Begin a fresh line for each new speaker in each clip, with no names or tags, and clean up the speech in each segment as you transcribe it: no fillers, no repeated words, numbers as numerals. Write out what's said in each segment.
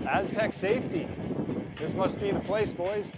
Astec safety. This must be the place, boys.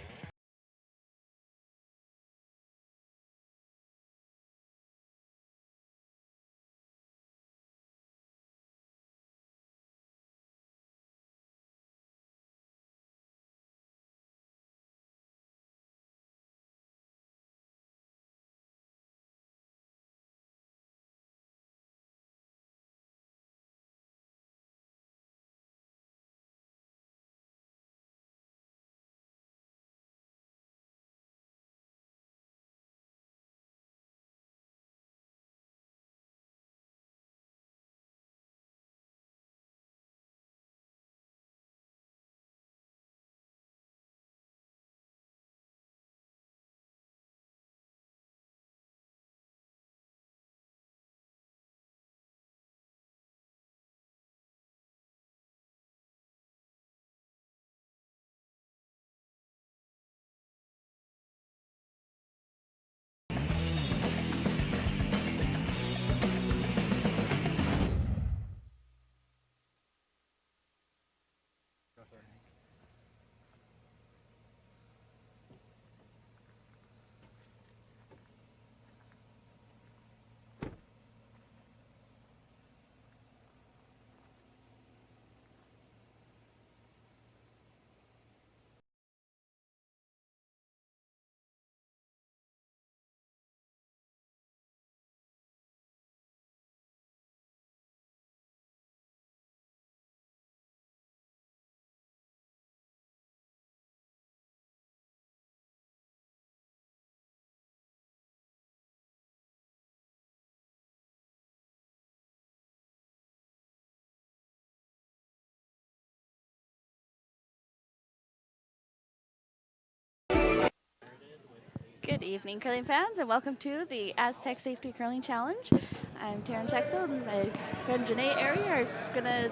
Good evening, curling fans, and welcome to the Astec Safety Curling Challenge. I'm Taryn Chechtel, and my friend Janae Airy are going to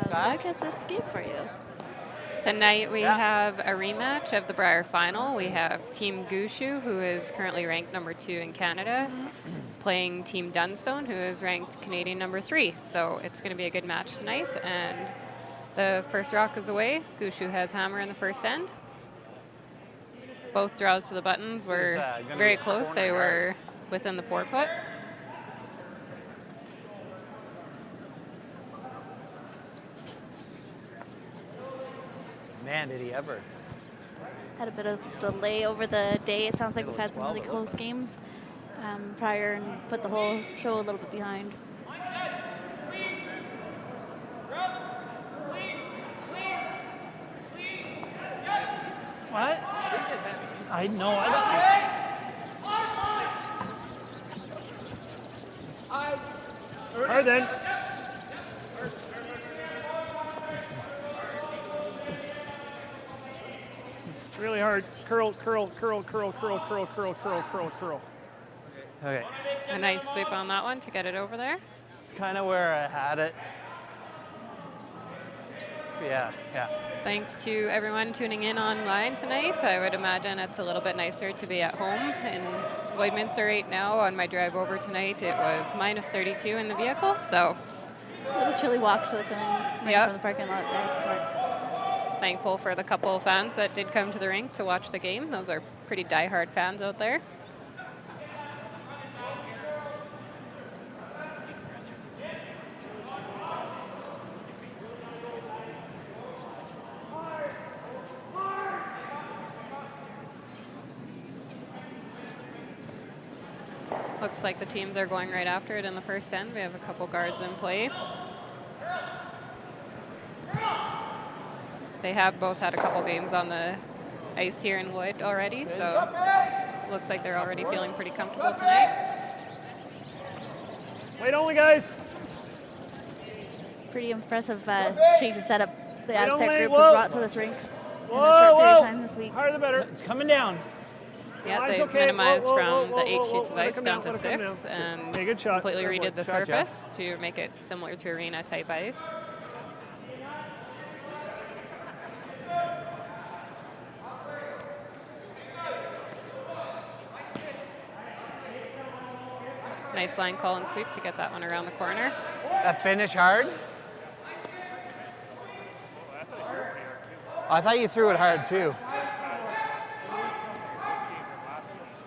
broadcast this game for you.
Tonight we have a rematch of the Brier Final. We have Team Gushue, who is currently ranked number 2 in Canada, playing Team Dunstone, who is ranked Canadian number 3. So it's going to be a good match tonight. And the first rock is away. Gushue has hammer in the first end. Both draws to the buttons were very close. They were within the 4 foot.
Man, did he ever.
Had a bit of delay over the day. It sounds like we've had some really close games prior and put the whole show a little bit behind.
What? I know. All right then. It's really hard. Curl, curl, curl, curl, curl, curl, curl, curl, curl, curl.
Okay.
A nice sweep on that one to get it over there.
It's kind of where I had it. Yeah.
Thanks to everyone tuning in online tonight. I would imagine it's a little bit nicer to be at home in Lloydminster right now. On my drive over tonight, it was minus 32 in the vehicle, so.
A little chilly walk to the curling from the parking lot there. Smart.
Thankful for the couple of fans that did come to the rink to watch the game. Those are pretty diehard fans out there. Looks like the teams are going right after it in the first end. We have a couple guards in play. They have both had a couple games on the ice here in Lloyd already, so looks like they're already feeling pretty comfortable tonight.
Wait only, guys.
Pretty impressive change of setup the Astec
only,
group
whoa.
has brought to this rink in a short period of time this week.
Harder the better. It's coming down.
Yeah,
Line's
they've
okay.
minimized
Whoa, whoa,
from
whoa,
the
whoa,
8 sheets of
let it
ice
come
down
down,
to
let it come
6
down.
and
Okay, good shot.
completely
Good
redid the
Shot, Jeff.
surface to make it similar to arena type ice. Nice line call and sweep to get that one around the corner.
That finish hard. I thought you threw it hard too.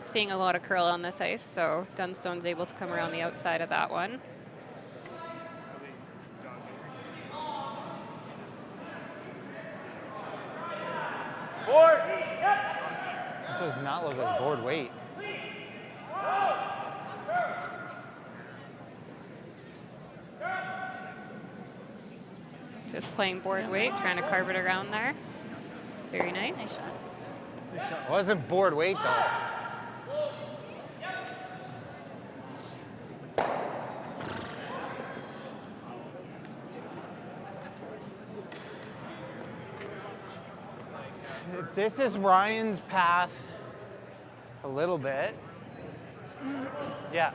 Seeing a lot of curl on this ice, so Dunstone's able to come around the outside of that one.
Board. It does not look like board weight.
Just playing board weight, trying to carve it around there. Very nice.
Nice shot.
It wasn't board weight though. If this is Ryan's path a little bit. Yeah.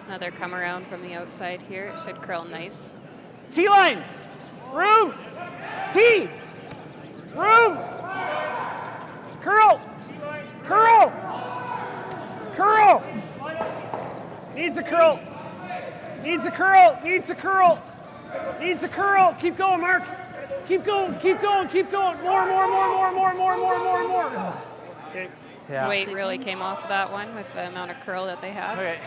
Another come around from the outside here. It should curl nice.
T-line. Room. T. Room. Curl. Curl. Curl. Needs a curl. Needs a curl. Needs a curl. Needs a curl. Keep going, Mark. Keep going. Keep going. Keep going. More. Okay.
Yeah.
Weight really came off of that one with the amount of curl that they have.
Okay.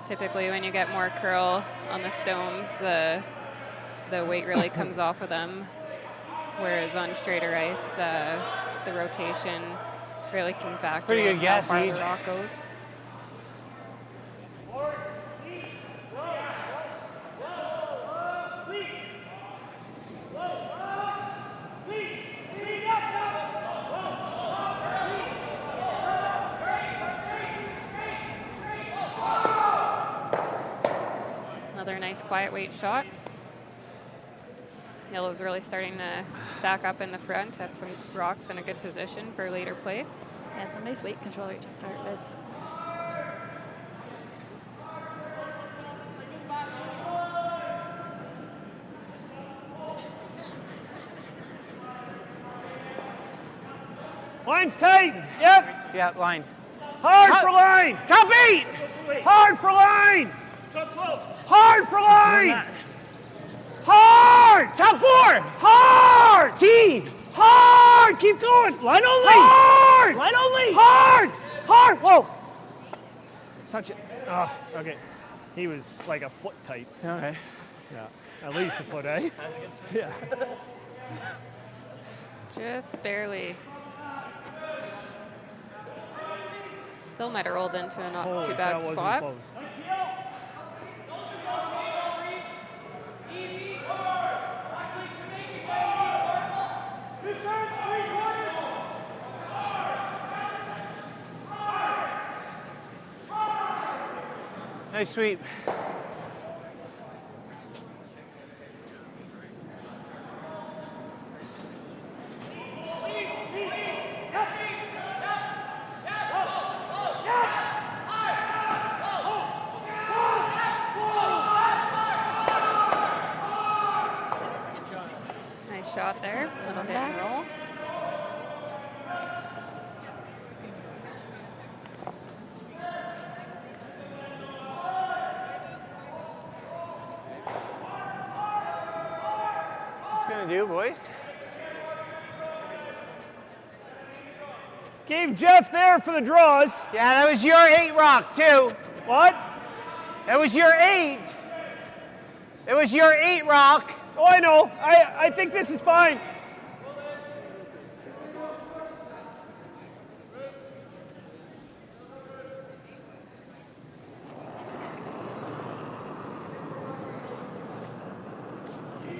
Typically, when you get more curl on the stones, the weight really comes off of them. Whereas on straighter ice, the rotation really can factor
Pretty good
in
guess,
how far the
Eej.
rock goes. Another nice quiet weight shot. Yellow's really starting to stack up in the front, have some rocks in a good position for later play.
Yeah, some nice weight control right to start with.
Line's tight. Yep.
Yeah, line.
Hard for line. Top 8. Hard for line. Hard for line. Hard. Top 4. Hard. T. Hard. Keep going. Line only. Hard. Line only. Hard. Hard. Whoa. Touch it. Oh, okay. He was like a foot tight.
Okay.
Yeah. At least a foot, eh? Yeah.
Just barely. Still might have rolled into a not
Holy,
too
that
bad
wasn't
spot.
close.
Nice sweep.
Nice shot there. A little hit and roll.
What's this gonna do, boys?
Gave Jeff there for the draws.
Yeah, that was your 8 rock too.
What?
That was your 8. It was your 8 rock.
Oh, I know. I think this is fine.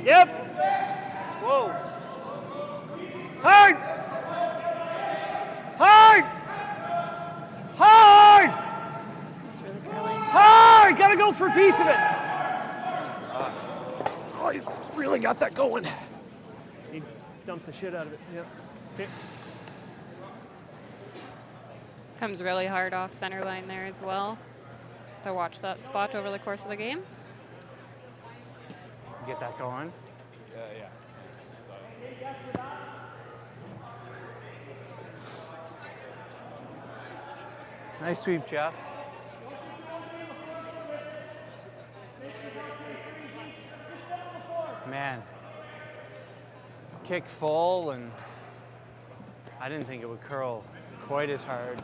Yep.
Whoa.
Hard. Hard. Hard.
It's really curling.
Hard. Gotta go for a piece of it. Oh, you really got that going. He dumped the shit out of it. Yep. Okay.
Comes really hard off center line there as well. To watch that spot over the course of the game.
Get that going.
Yeah.
Nice sweep, Jeff. Man, kick full, and I didn't think it would curl quite as hard.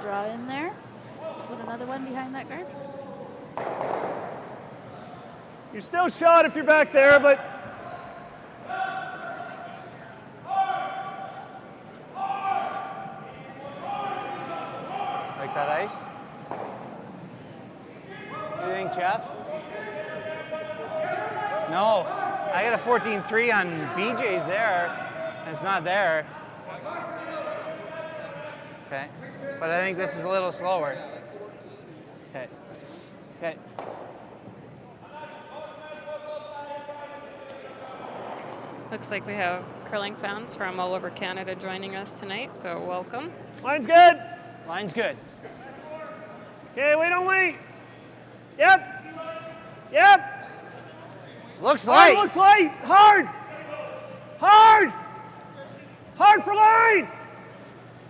Draw in there. Put another one behind that guard.
You're still shot if you're back there, but
Like that ice? What do you think, Jeff? No, I got a 14-3 on BJ's there, and it's not there. Okay, but I think this is a little slower. Okay, okay.
Looks like we have curling fans from all over Canada joining us tonight, so welcome.
line's good.
Line's good.
Okay, wait, don't wait. Yep. Yep.
Looks light.
Hard, looks light. Hard. Hard. Hard for line.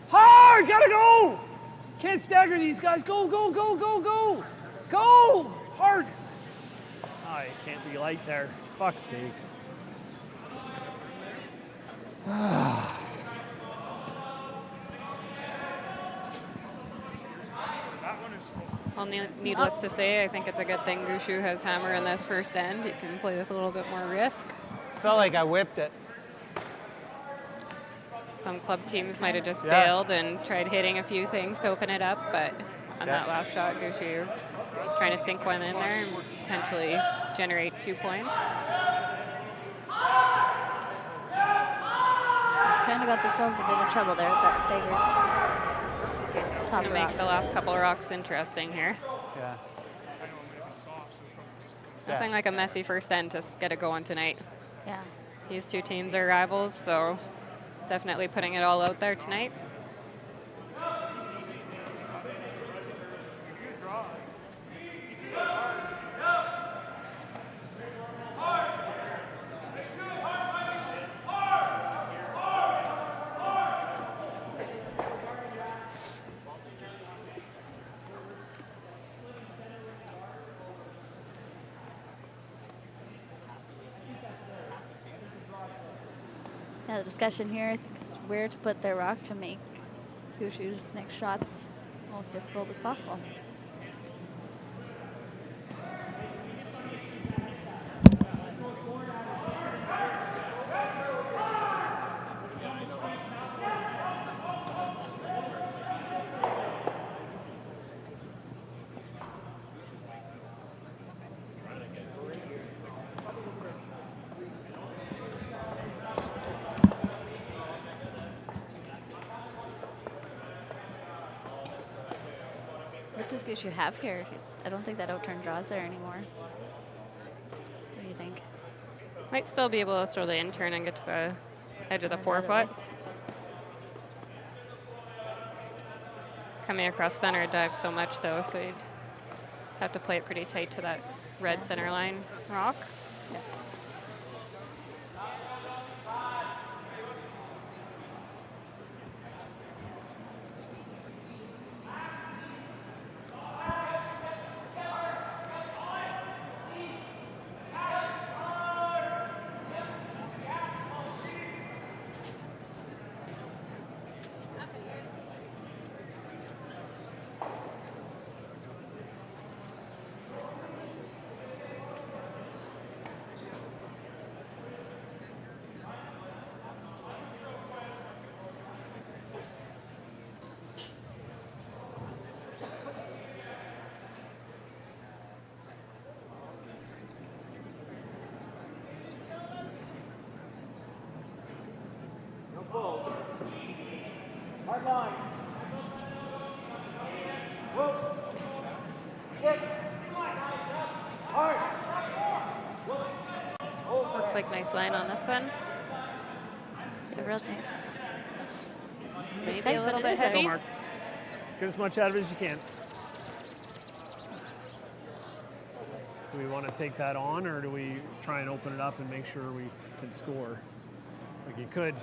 Hard. Gotta go. Can't stagger these guys. Go, go, go, go, go. Go. Hard. Oh, it can't be light there. Fuck's sakes.
Well, needless to say, I think it's a good thing Gushue has hammer in this first end. You can play with a little bit more risk.
Felt like I whipped it.
Some club teams might have just bailed and tried hitting a few things to open it up, but on that last shot, Gushue trying to sink one in there and potentially generate 2 points.
Kind of got themselves a bit of trouble there with that staggered top
Gonna
rock.
make the last couple of rocks interesting here.
Yeah.
Nothing like a messy first end to get it going tonight.
Yeah.
These two teams are rivals, so definitely putting it all out there tonight.
Yeah, the discussion here, I think, is where to put their rock to make Gushue's next shots most difficult as possible. What does Gushue have here? I don't think that outturn draws there anymore. What do you think?
Might still be able to throw the in-turn and get to the edge of the forefoot. Coming across center, it dives so much though, so you'd have to play it pretty tight to that red center line rock. Looks like nice line on this one.
Real nice.
Maybe
tight,
a
but
little
it
bit
is there.
Go,
heavy.
Mark. Get as much out of it as you can. Do we want to take that on, or do we try and open it up and make sure we can score? Like you could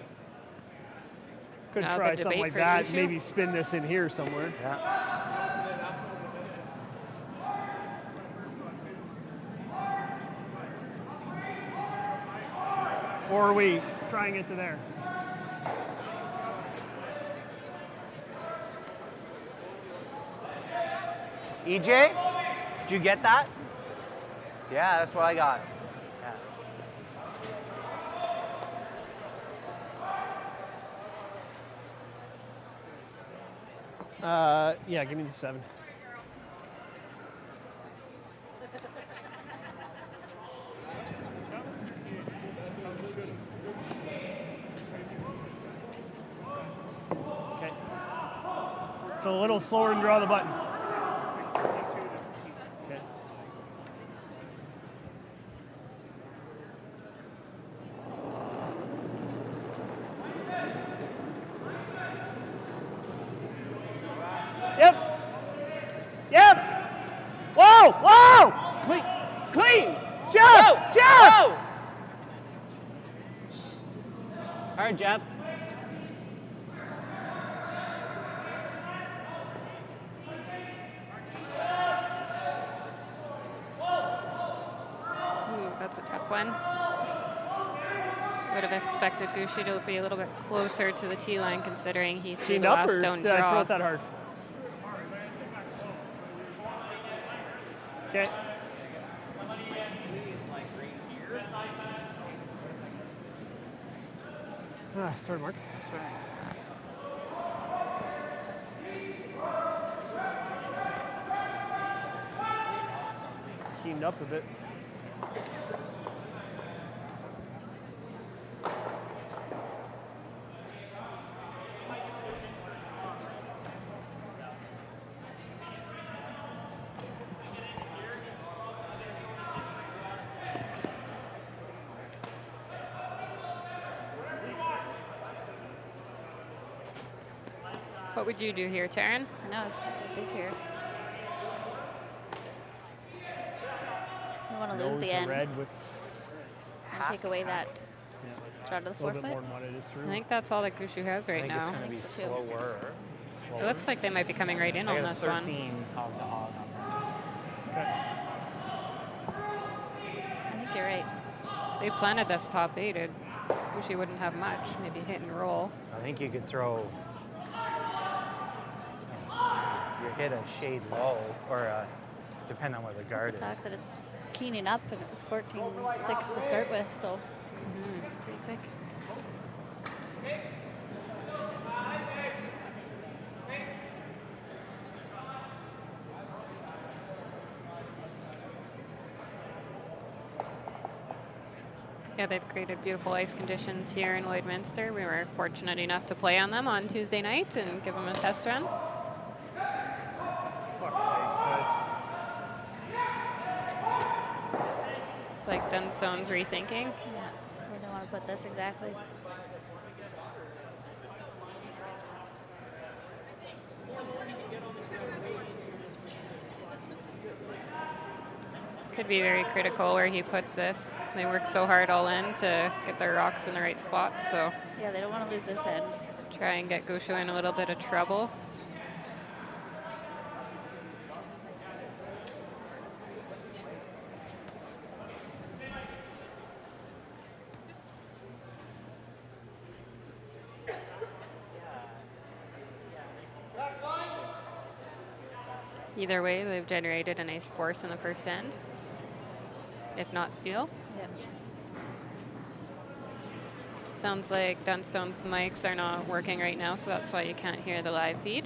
Now
try
the
something
debate
like
for
that.
Gushue.
Maybe spin this in here somewhere.
Yeah.
Or are we trying it to there?
EJ, did you get that? Yeah, that's what I got.
Yeah, give me the 7. Okay. So a little slower and draw the button. Okay. Yep. Yep. Whoa! Whoa!
Clean! Clean!
Jeff! Jeff!
Go! All right, Jeff.
Ooh, that's a tough one. Would have expected Gushue to be a little bit closer to the tee line, considering he threw
Teamed
the
up,
last
or
stone
did I throw
draw.
it that hard? Okay. Sorry, Mark. Keened up a bit.
What would you do here, Taryn?
No, it's a big here. You want to lose
Nose
the
the
end
red with
and take away that draw to the
a little bit
forefoot.
more than what it is through.
I think that's all that Gushue has
I
right
think
now.
it's going to be
think so, too.
slower.
It looks like they might be coming right in
I
on
got a
this one.
13 hog to hog on that.
Okay.
I think you're right.
If they planted this top 8, Gushue wouldn't have much. Maybe hit and roll.
I think you could throw. You hit a shade low, or depending on where the guard
It's
is.
a talk that it's keening up, and it was 14-6 to start with, so pretty quick.
Yeah, they've created beautiful ice conditions here in Lloydminster. We were fortunate enough to play on them on Tuesday night and give them a test run.
Fuck's sakes, guys.
It's like Dunstone's rethinking.
Yeah, where do I want to put this exactly?
Could be very critical where he puts this. They work so hard all in to get their rocks in the right spots, so
Yeah, they don't want to lose this end.
try and get Gushue in a little bit of trouble. Either way, they've generated a nice force in the first end, if not steal.
Yeah.
Sounds like Dunstone's mics are not working right now, so that's why you can't hear the live feed.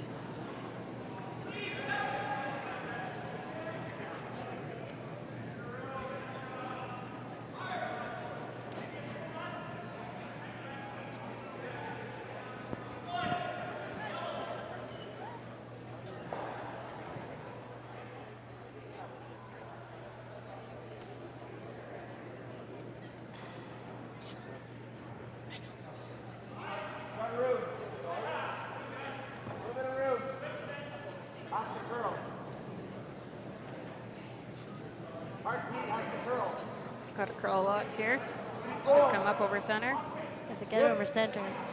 shot here. Should come up over center.
If it get over center, it's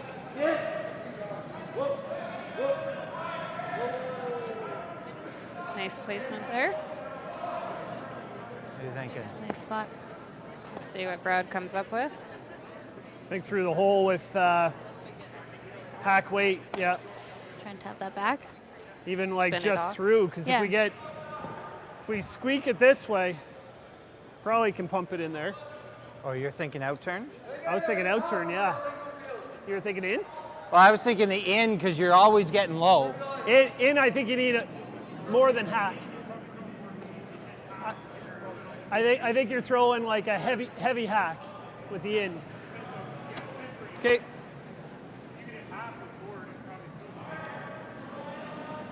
Nice placement there.
What are you thinking?
nice spot.
Let's see what Brad comes up with.
Think through the hole with hack weight. Yeah.
Trying to tap that back.
Even like
Spin it
just
off.
through, because
Yeah.
if we squeak it this way, probably can pump it in there.
Oh, you're thinking out turn?
I was thinking out turn, yeah. You were thinking in?
Well, I was thinking the in because you're always getting low.
In, I think you need more than hack. I think you're throwing like a heavy hack with the in. Okay.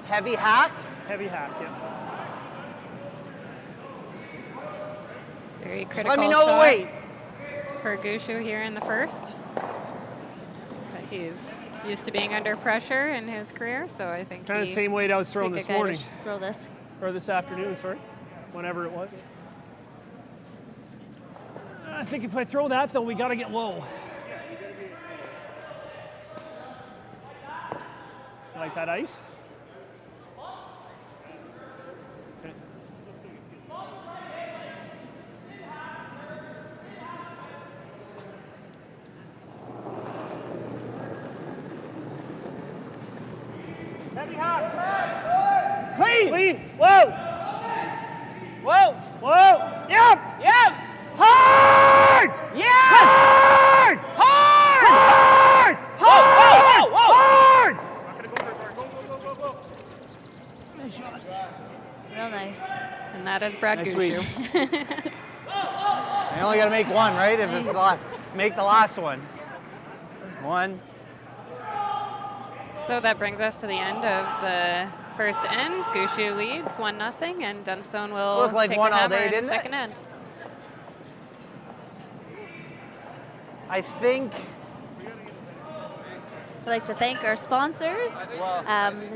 Heavy hack?
Heavy hack, yeah.
Very
Just
critical
let me know the
shot
weight.
for Gushue here in the first. But he's used to being under pressure in his career, so I think
Kind of
he
the same weight I was throwing
Pretty
this
good guy to
morning.
throw this.
Or this afternoon, sorry. Whenever it was. I think if I throw that, though, we got to get low. Like that ice? Okay. Clean! Clean! Whoa!
Whoa!
Whoa! Yep!
Yep!
Hard!
Yeah!
Hard!
Hard!
Hard!
Whoa, whoa, whoa, whoa!
Hard!
Real nice.
and that is Brad
Nice
Gushue.
You only got to make one, right? If it's make the last one. One.
So that brings us to the end of the first end. Gushue leads 1-0, and Dunstone will
Looked like
take
one
the
all
hammer
day,
in the
didn't it?
second end.
I think.
I'd like to thank our sponsors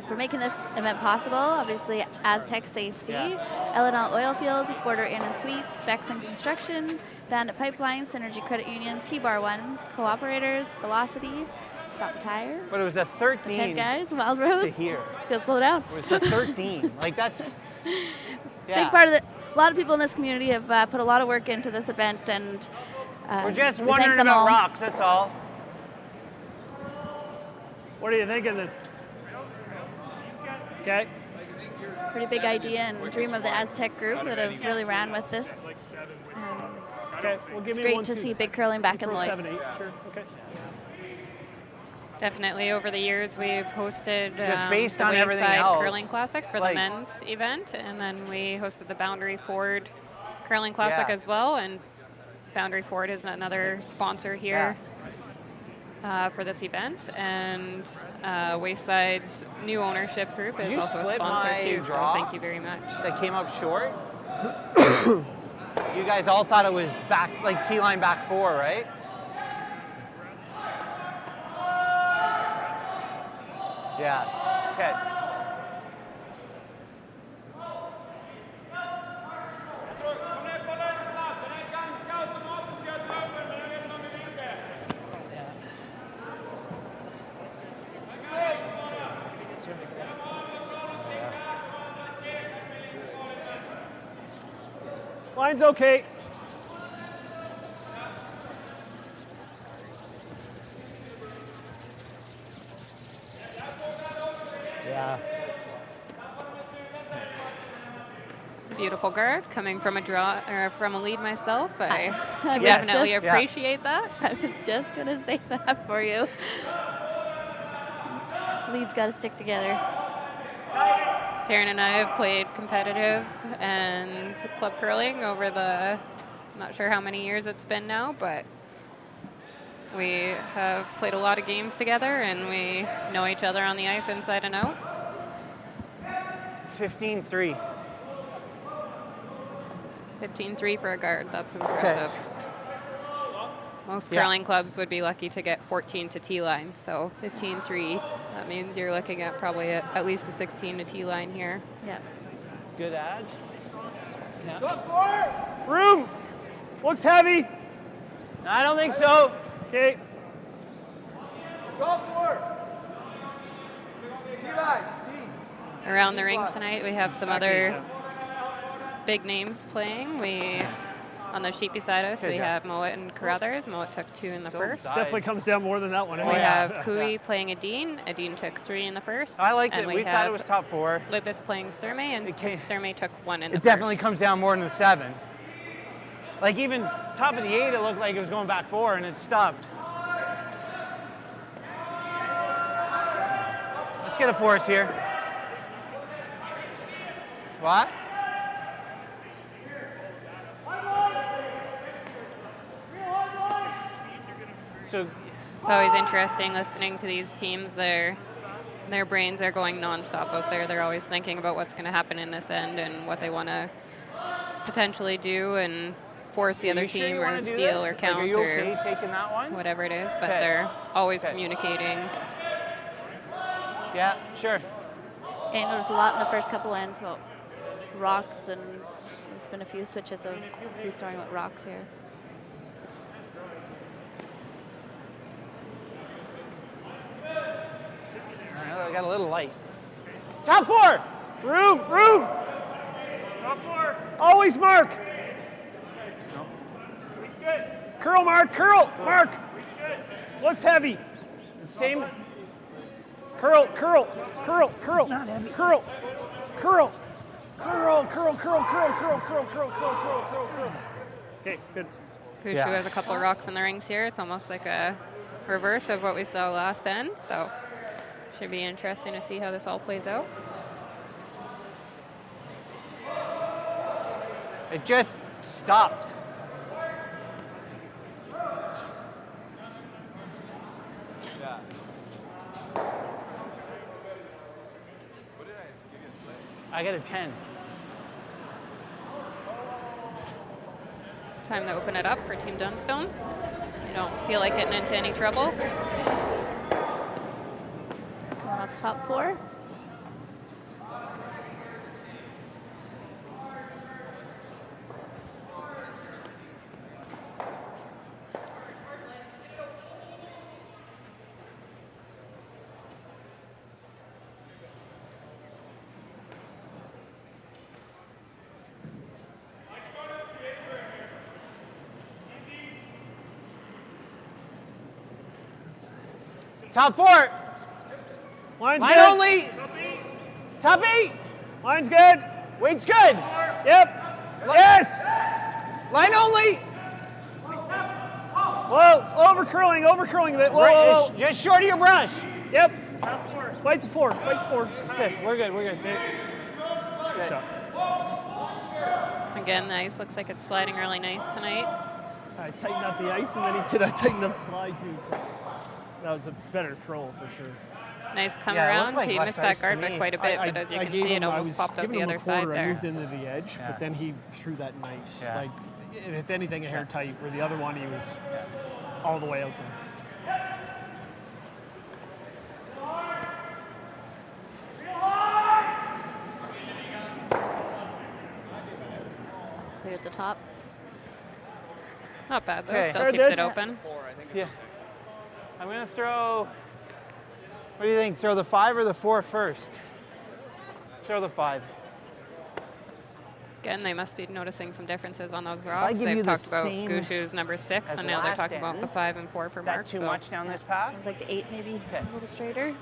for making this event possible. Obviously, Astec Safety, Eleanor Oilfield, Border Inn and Suites, Beckson Construction, Bandit Pipeline, Synergy Credit Union, T-Bar One, Cooperators, Velocity, Stop Tire,
But it was a 13
Ted Guys, Wild
to
Rose.
here.
Go slow down.
It was a 13. Like that's. Yeah.
Big part of it. A lot of people in this community have put a lot of work into this event, and
We're just
we thank
wondering
them
about
all.
rocks. That's all.
What are you thinking then? Okay.
Pretty big idea and dream of the Aztec group that have really ran with this.
Okay. Well, give
It's
me
great
one,
to
two.
see big curling back in
Throw
Lloyd.
7, 8. Sure. Okay.
Definitely over the years we've hosted
Just based
the
on everything
Wayside
else,
Curling Classic for
like-
the men's event, and then we hosted the Boundary Ford Curling Classic
Yeah.
as well, and Boundary Ford is another sponsor here for this event, and Wayside's new ownership group is
you
also a
split
sponsor
my
too, so
draw?
thank you very much.
That came up short. You guys all thought it was back, like T-line back 4, right? Yeah. Okay.
Line's okay.
Yeah.
Beautiful guard coming from a draw or from a lead myself. I
I was
definitely
just-
appreciate that.
I was just going to say that for you. Leads got to stick together.
Taryn and I have played competitive and club curling over the, not sure how many years it's been now, but we have played a lot of games together and we know each other on the ice inside and out.
15-3.
15-3 for a guard, that's impressive. Most curling clubs would be lucky to get 14 to T-line, so 15-3, that means you're looking at probably at least a 16 to T-line here.
Yeah.
Good ad.
Room. Looks heavy.
I don't think so.
Okay.
Top four. T-lines.
Around the rings tonight, we have some other big names playing. On the sheet beside us, we have Mowat and Carruthers. Mowat took 2 in the first.
Definitely comes down more than that one.
We have Cooey playing Adine. Adine took 3 in the first.
I liked it.
And
We thought it was top 4.
Lupus playing Sturmey, and Sturmey took 1 in the
It
first.
definitely comes down more than a 7. Like even top of the 8, it looked like it was going back 4, and it stopped. Let's get a force here. What? So
it's always interesting listening to these teams. Their brains are going nonstop out there. They're always thinking about what's going to happen in this end and what they want to potentially do and force the other team or steal or count
are you okay taking that one?
Whatever it is. But they're always communicating.
Yeah, sure.
I noticed a lot in the first couple lines about rocks, and there's been a few switches of who's throwing what rocks here.
I got a little light. Top 4!
Room! Top 4. Always mark.
No.
Good. Curl, Mark. Curl, Mark. Looks heavy.
Same.
Curl.
Not heavy.
Curl. Okay, good.
Gushue has a couple of rocks in the rings here. It's almost like a reverse of what we saw last end. So should be interesting to see how this all plays out.
It just stopped.
Yeah.
I got a 10.
Time to open it up for Team Dunstone. You don't feel like getting into any trouble.
Coming off top 4.
Top 4.
Line's
Line
good.
only. Top 8.
Line's good.
Weight's good.
Yep. Yes.
Line only.
Whoa, over curling a bit. Whoa.
Just short of your brush.
Yep. Bite the 4.
That's it. We're good.
Good shot.
Again, the ice looks like it's sliding really nice tonight.
I tightened up the ice, and then he did a tighten up slide too. So that was a better throw for sure.
Nice come
Yeah, it looked
around.
like
He
less
missed
ice
that
to
guard
me.
by quite a bit, but as you can see, it almost popped out the other side
I
there.
moved into the edge,
Yeah.
but then he threw that nice,
Yeah.
like, if anything, a hair tight, where the other one, he was all the way out there.
Just clear at the top.
Not bad, though.
Okay.
Still
Very
keeps
good.
it open.
Yeah. I'm going to throw. What do you think? Throw the 5 or the 4 first? Throw the 5.
Again, they must be noticing some differences on those rocks.
give you
They've
the
talked about
same
Gushue's number 6,
as
and now they're
last
talking about
end,
the 5 and 4 for
Is
Mark.
that too
so
much down this path?
Sounds like the 8 maybe
Okay.
is a little straighter.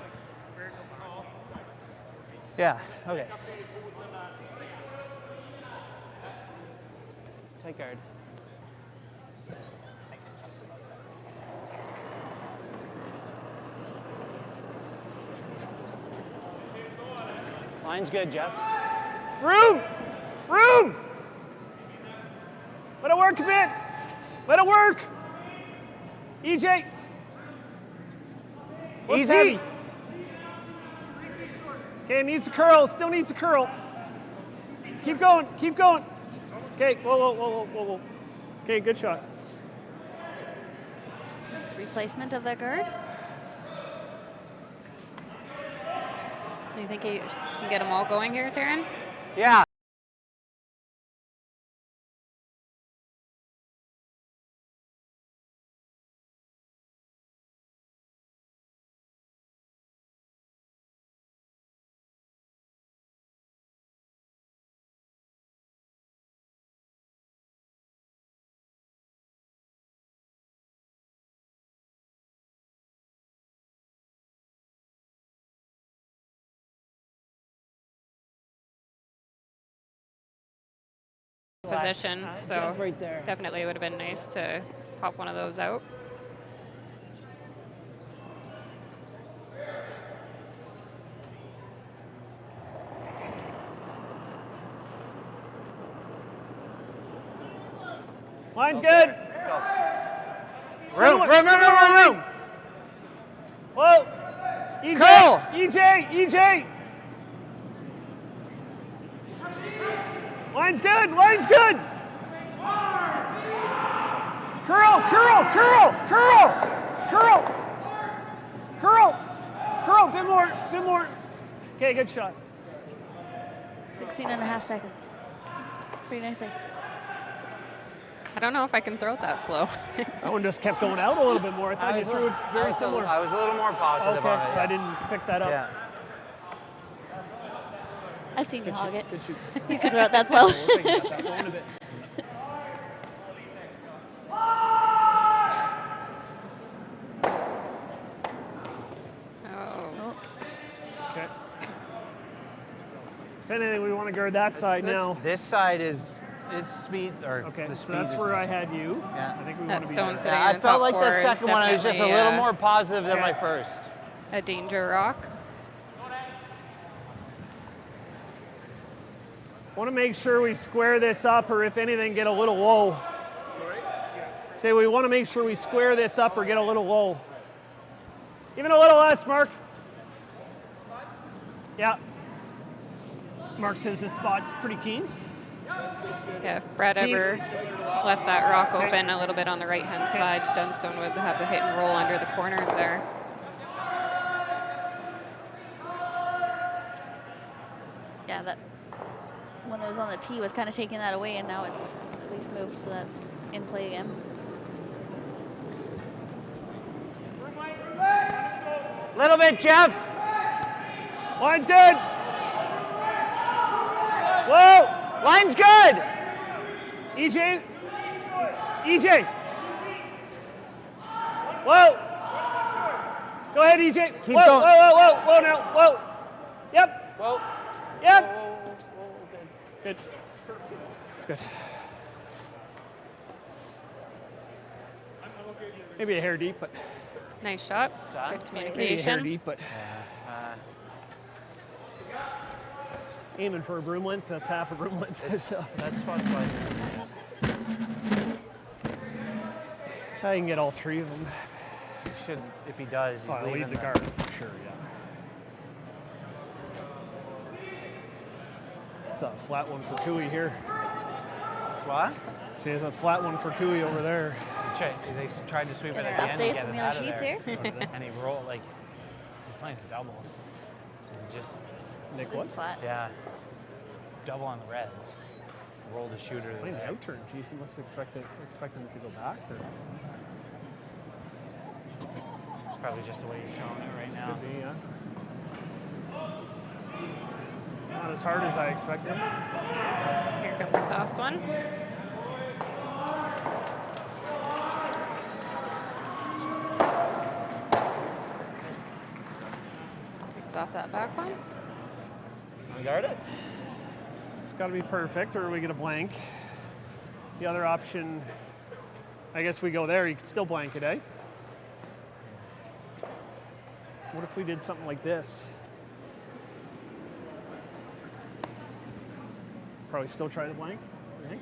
Yeah. Okay. Tight guard. Line's good, Jeff.
Room! Let it work a bit. Let it work. EJ. Looks
Easy.
heavy. Okay, needs a curl. Still needs a curl. Keep going. Okay, whoa. Okay, good shot.
Nice replacement of that guard.
Do you think he can get them all going here, Taryn?
Yeah.
position. So
Jeff right there.
definitely would have been nice to pop one of those out.
Line's good.
Room.
Whoa. EJ.
Curl.
EJ. Line's good. Curl. Bit more. Okay, good shot.
16 and a half seconds. It's pretty nice ice.
I don't know if I can throw it that slow.
That one just kept going out a little bit more. I thought you threw it very similar.
I was a little more positive
Okay,
on it.
I didn't pick that up.
Yeah.
I've seen you hog it.
Good shoot.
You could throw it that slow.
We'll think about that one a bit.
Oh.
Okay. If anything, we want to guard that side now.
This side is speed, or
Okay,
the
so
speed
that's
is
where I
this
had you.
Yeah.
I think we
That
want to be
stone
there.
sitting
Yeah, I
in the
felt
top
like
four
that
is
second one I was just a
definitely,
little more positive than
Okay.
my first.
a danger rock.
Want to make sure we square this up, or if anything, get a little low. Say we want to make sure we square this up or get a little low. Even a little less, Mark. Yeah. Mark says this spot's pretty keen.
Yeah, if Brad
Keen.
ever left that rock
Okay.
open a little bit on the right-hand
Okay.
side, Dunstone would have the hit and roll under the corners there.
Yeah, that one that was on the tee was kind of taking that away, and now it's at least moved, so that's in play again.
Little bit, Jeff.
Line's good. Whoa.
Line's good.
EJ. Whoa. Go ahead, EJ.
Keep
Whoa,
going.
Whoa now. Whoa. Yep.
Whoa.
Yep. Good. It's good. Maybe a hair deep, but
Nice shot.
Shot.
Good
maybe a hair
communication.
deep, but aiming for a broom length. That's half a broom length. So
That spot's like.
I can get all three of them.
Should, if he does, he's
I'll
leaving
leave the guard for sure. Yeah. It's a flat one for Cooey here.
What?
See, there's a flat one for Cooey over there.
They tried to sweep it
Are
at
there
the end to
updates
get
on
it
the
out
other
of
sheets
there.
here?
And he rolled like he's playing double. He's just
Nick,
This
what?
is flat.
yeah, double on the reds. Rolled a shooter.
Playing the
there.
out turn. Geez, he must have expected it to go back. Or
It's probably just the way he's throwing it right now.
could be, yeah. Not as hard as I expected him.
Here comes the fast one. Takes off that back one.
Guard it.
It's got to be perfect, or we get a blank. The other option, I guess we go there. You could still blank it, eh? What if we did something like this? Probably still try to blank, you think?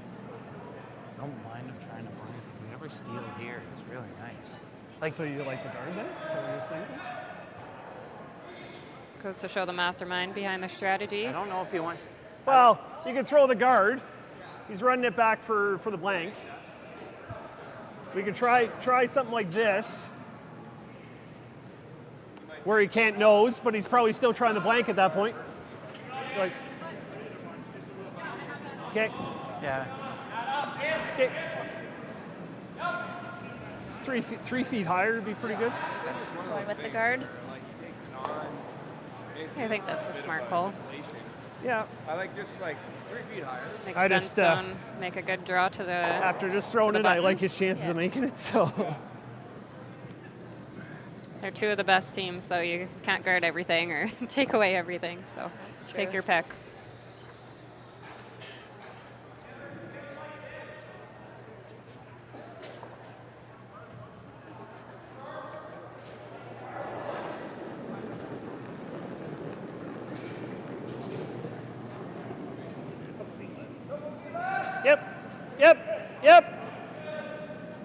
Don't mind him trying to blank. If we ever steal here, it's really nice.
Like, so you like the guard then? Is that what you're thinking?
Goes to show the mastermind behind the strategy.
I don't know if he wants.
Well, you can throw the guard. He's running it back for the blank. We could try something like this, where he can't nose, but he's probably still trying the blank at that point. Like, okay,
Yeah.
okay. It's 3 feet higher would be pretty good.
Going with the guard.
I think that's a smart call.
Yeah,
I like just like 3 feet higher.
Makes
I just,
Dunstone make a good draw to the.
after just throwing
the
it, I
button.
like his chances of making it. So
They're two of the best teams, so you can't guard everything or take away everything. So
That's the
take
truth.
your pick.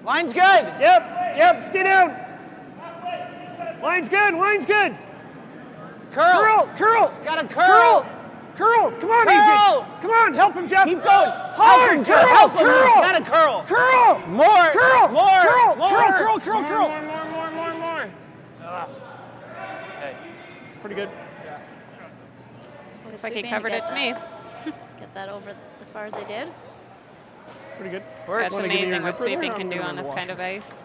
Line's good.
Yep, stay down. Line's good,
Curl.
Curl.
Got a curl.
Come on,
Curl.
AJ. Come on, help him, Jeff.
Keep going.
Hard.
Help him, Jeff. Help him.
Curl.
He's got a curl.
Curl.
More.
Curl.
More.
Curl.
More.
Curl. Curl.
More.
Okay. Pretty good.
Looks like he covered it to me.
Get that over as far as they did.
Pretty good.
That's
Wanna give me your
amazing what
grip right
sweeping
there?
can
I'm
do
gonna
on this
wash
kind
it.
of ice.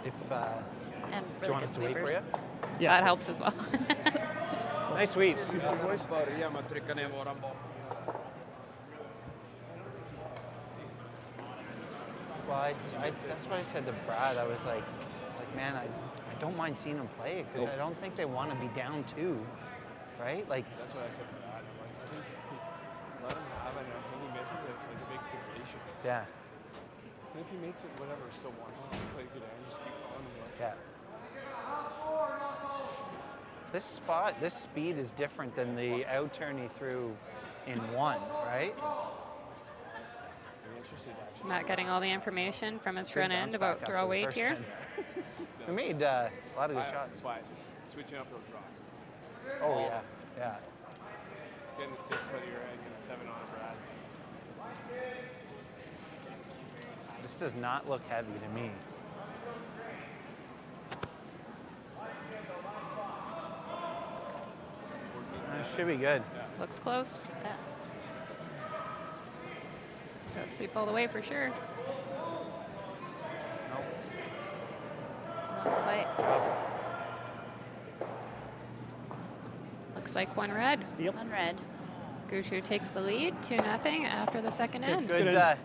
If,
And
do you
really
want
good
us to wait for
sweepers.
you?
Yeah.
That helps as well.
Nice sweep.
Börja med att trycka ner våran boll.
Well, that's what I said to Brad. I was like, man, I don't mind seeing them play because I don't think they want to be down 2, right? Like,
That's what I said to Brad. I'm like, I think let him have it, and when he misses it, it's like a big deflation.
yeah,
And if he makes it, whatever, still one. Play good and just keep on.
yeah. This speed is different than the out turn he threw in 1, right?
Not getting all the information from his front
Good
end
bounce back
about
after
draw
the
weight
first
here.
end. We made a lot of good shots.
But switching up those drops.
Oh yeah.
Getting the 6 out of your egg and the 7 on Brad's.
This does not look heavy to me. Should be good.
Looks close.
Yeah.
Gotta sweep all the way for sure.
Not quite.
Looks like 1 red.
One red.
Gushue takes the lead, 2-0 after the second end.
Good.
Good.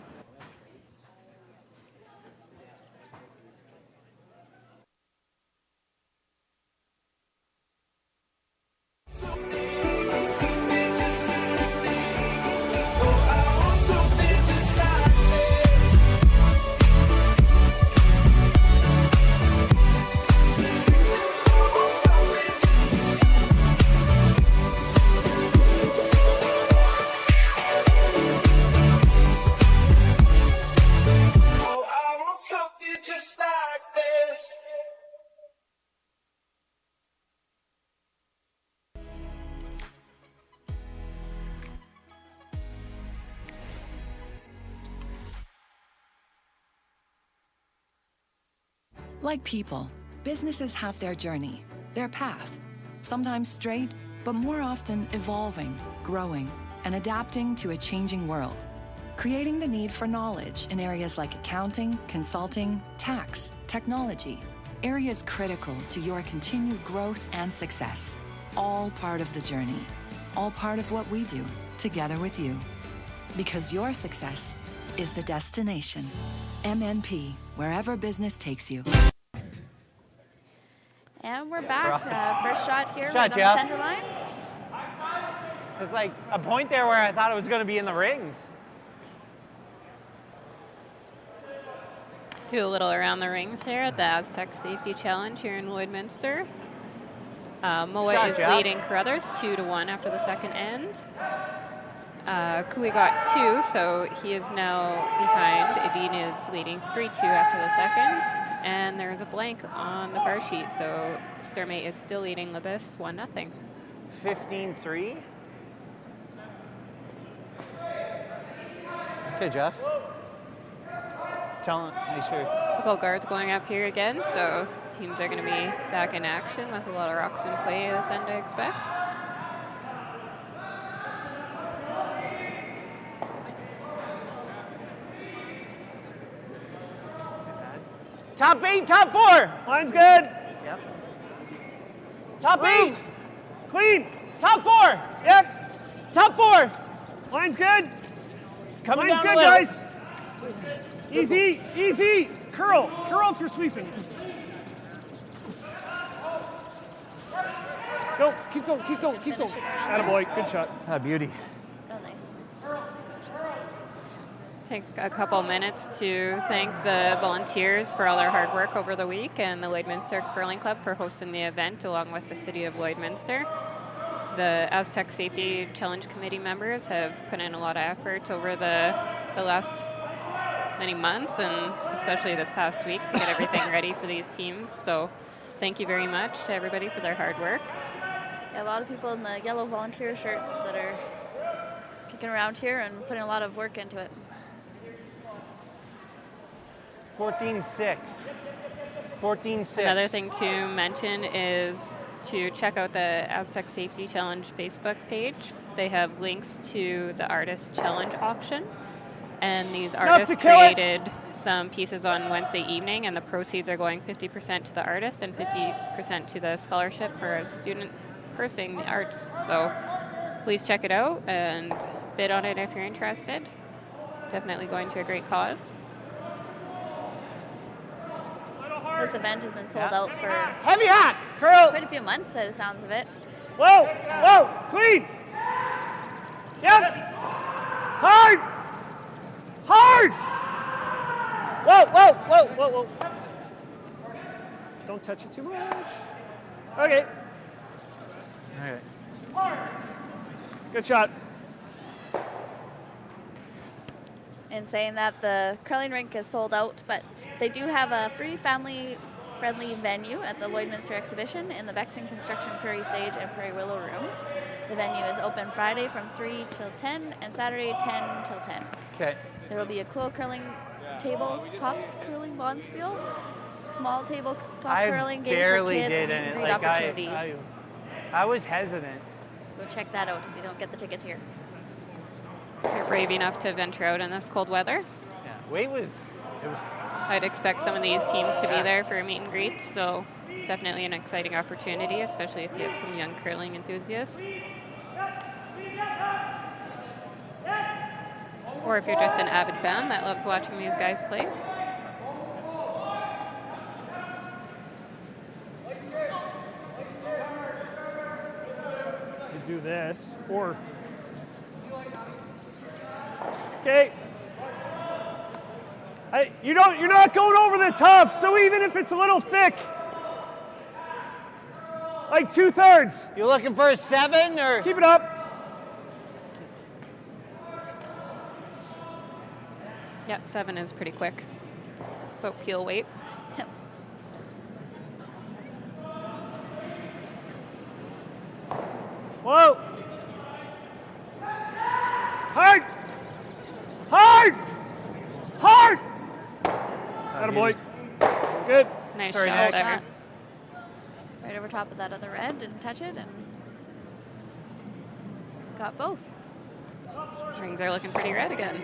Like people, businesses have their journey, their path, sometimes straight, but more often evolving, growing, and adapting to a changing world, creating the need for knowledge in areas like accounting, consulting, tax, technology, areas critical to your continued growth and success. All part of the journey, all part of what we do together with you. Because your success is the destination. MNP, wherever business takes you.
And we're back. First shot here
Shot,
right on the
Jeff.
center line.
There's like a point there where I thought it was going to be in the rings.
Do a little around the rings here at the Astec Safety Challenge here in Lloydminster. Moa
Shot,
is
Jeff.
leading Carruthers 2-1 after the second end. Kui got 2, so he is now behind. Edine is leading 3-2 after the second. And there's a blank on the bar sheet, so Sturmey is still leading Libis 1-0.
15-3. Okay, Jeff. Make sure.
Couple guards going up here again, so teams are going to be back in action with a lot of rocks in play this end, I expect.
Top 8, top 4.
Line's good.
Yep. Top 8.
Clean.
Top 4.
Yep.
Top 4.
Line's good.
Coming
Line's
down
good,
a little.
guys. Easy, easy. Curl for sweeping. Go, keep going. Attaboy, good shot.
Ah, beauty.
Oh, nice.
Take a couple minutes to thank the volunteers for all their hard work over the week and the Lloydminster Curling Club for hosting the event along with the City of Lloydminster. The Astec Safety Challenge Committee members have put in a lot of effort over the last many months, and especially this past week to get everything ready for these teams. So thank you very much to everybody for their hard work.
Yeah, a lot of people in the yellow volunteer shirts that are kicking around here and putting a lot of work into it.
14-6. 14-6.
Another thing to mention is to check out the Astec Safety Challenge Facebook page. They have links to the Artist Challenge auction. And these artists created some pieces on Wednesday evening, and the proceeds are going 50% to the artist and 50% to the scholarship for a student pursuing the arts. So please check it out and bid on it if you're interested. Definitely going to a great cause.
This event has been sold out for
Heavy hack, curl.
quite a few months, by the sounds of it.
Whoa, whoa, clean. Yep. Hard. Hard. Whoa, whoa, whoa, whoa, whoa. Don't touch it too much. Okay.
All right.
Good shot.
In saying that, the curling rink is sold out, but they do have a free family-friendly venue at the Lloydminster exhibition in the Vexing Construction Prairie Sage and Prairie Willow rooms. The venue is open Friday from 3 till 10 and Saturday 10 till 10.
Okay.
There will be a cool curling tabletop curling bonspiel, small tabletop curling games for kids, and meet and greet opportunities.
I was hesitant.
So go check that out if you don't get the tickets here.
If you're brave enough to venture out in this cold weather,
Yeah. It was.
I'd expect some of these teams to be there for a meet and greet, so definitely an exciting opportunity, especially if you have some young curling enthusiasts. Or if you're just an avid fan that loves watching these guys play.
You do this, or okay. You're not going over the top, so even if it's a little thick, like 2/3.
You looking for a 7 or?
Keep it up.
Yeah, 7 is pretty quick. About peel weight.
Whoa. Hard. Hard. Hard. Attaboy. Good.
Nice
Sorry,
shot
Nick.
there.
Shot. Right over top of that other red, didn't touch it, and got both.
Rings are looking pretty red again.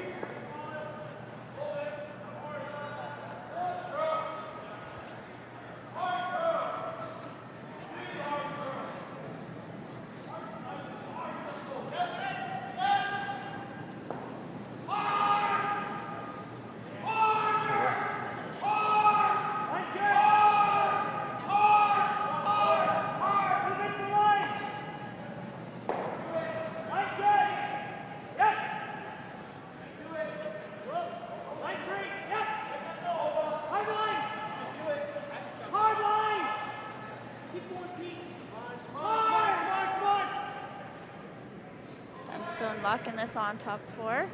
Dunstone locking this on top 4.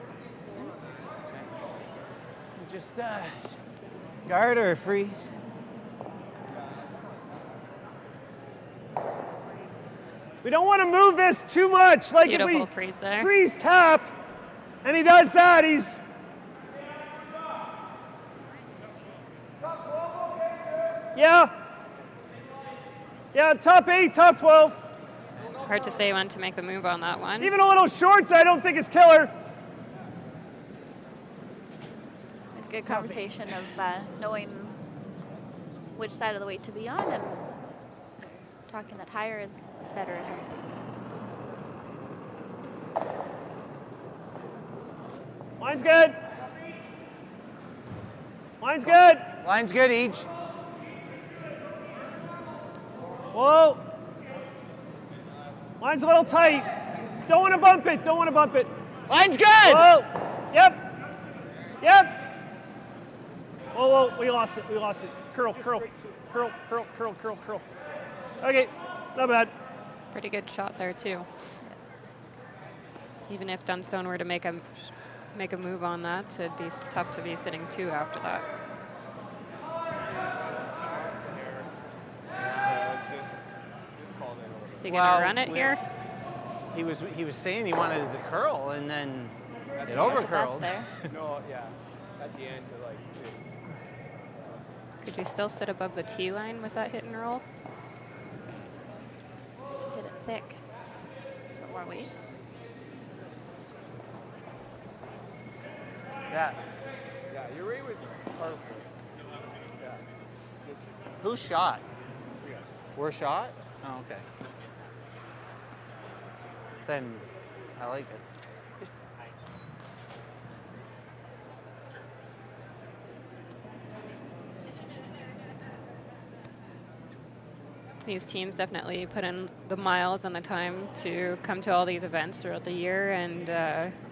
Just guard or freeze.
We don't want to move this too much. Like
Beautiful
if we
freeze there.
freeze tap, and he does that, he's. Yeah. Yeah, top 8, top 12.
Hard to say when to make the move on that one.
Even a little shorts, I don't think is killer.
It's a good conversation of knowing which side of the weight to be on and talking that higher is better if anything.
Line's good. Line's good.
Line's good each.
Whoa. Line's a little tight. Don't want to bump it. Don't want to bump it.
Line's good.
Whoa. Yep. Yep. Whoa, whoa. We lost it. We lost it. Curl, curl, curl, curl, curl, curl, curl. Okay. Not bad.
Pretty good shot there too. Even if Dunstone were to make a make a move on that. It'd be tough to be sitting 2 after that. So you gonna run it here?
He was saying he wanted it to curl, and then it
But that's
overcurled.
there.
No, yeah. At the end, to like.
Could you still sit above the tee line with that hit and roll?
Hit it thick. Put more weight.
Yeah.
Yeah, your rate was perfect. Yeah. Just
Who shot?
yeah.
We're shot? Oh, okay. Then I like it.
These teams definitely put in the miles and the time to come to all these events throughout the year, and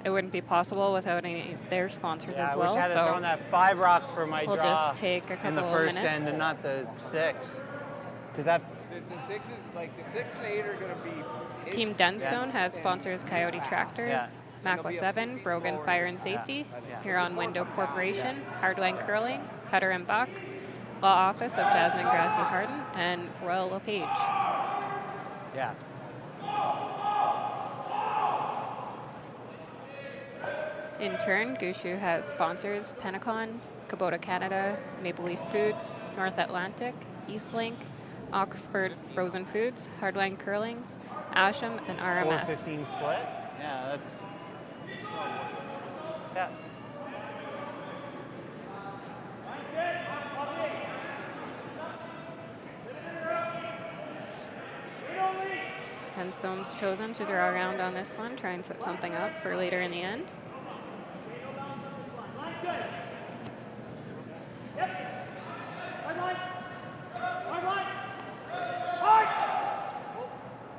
it wouldn't be possible without any of their sponsors as well.
I wish I had thrown that 5 rock for my
we'll
draw
just take a
in the
couple of
first
minutes.
end and not the 6. Because that
The 6 is like the 6 and 8 are gonna be.
Team Dunstone has sponsors Coyote Tractor,
Yeah.
Macwa 7, Brogan Fire and Safety, Huron Window Corporation, Hardline Curling, Cutter and Buck, Law Office of Jasmine Grassy Harden, and Royal LePage.
yeah.
In turn, Gushue has sponsors Penacon, Kubota Canada, Maple Leaf Foods, North Atlantic, Eastlink, Oxford Frozen Foods, Hardline Curling, Asham, and RMS.
4:15 split. Yeah, that's. Yeah.
Dunstone's chosen to draw around on this one, try and set something up for later in the end.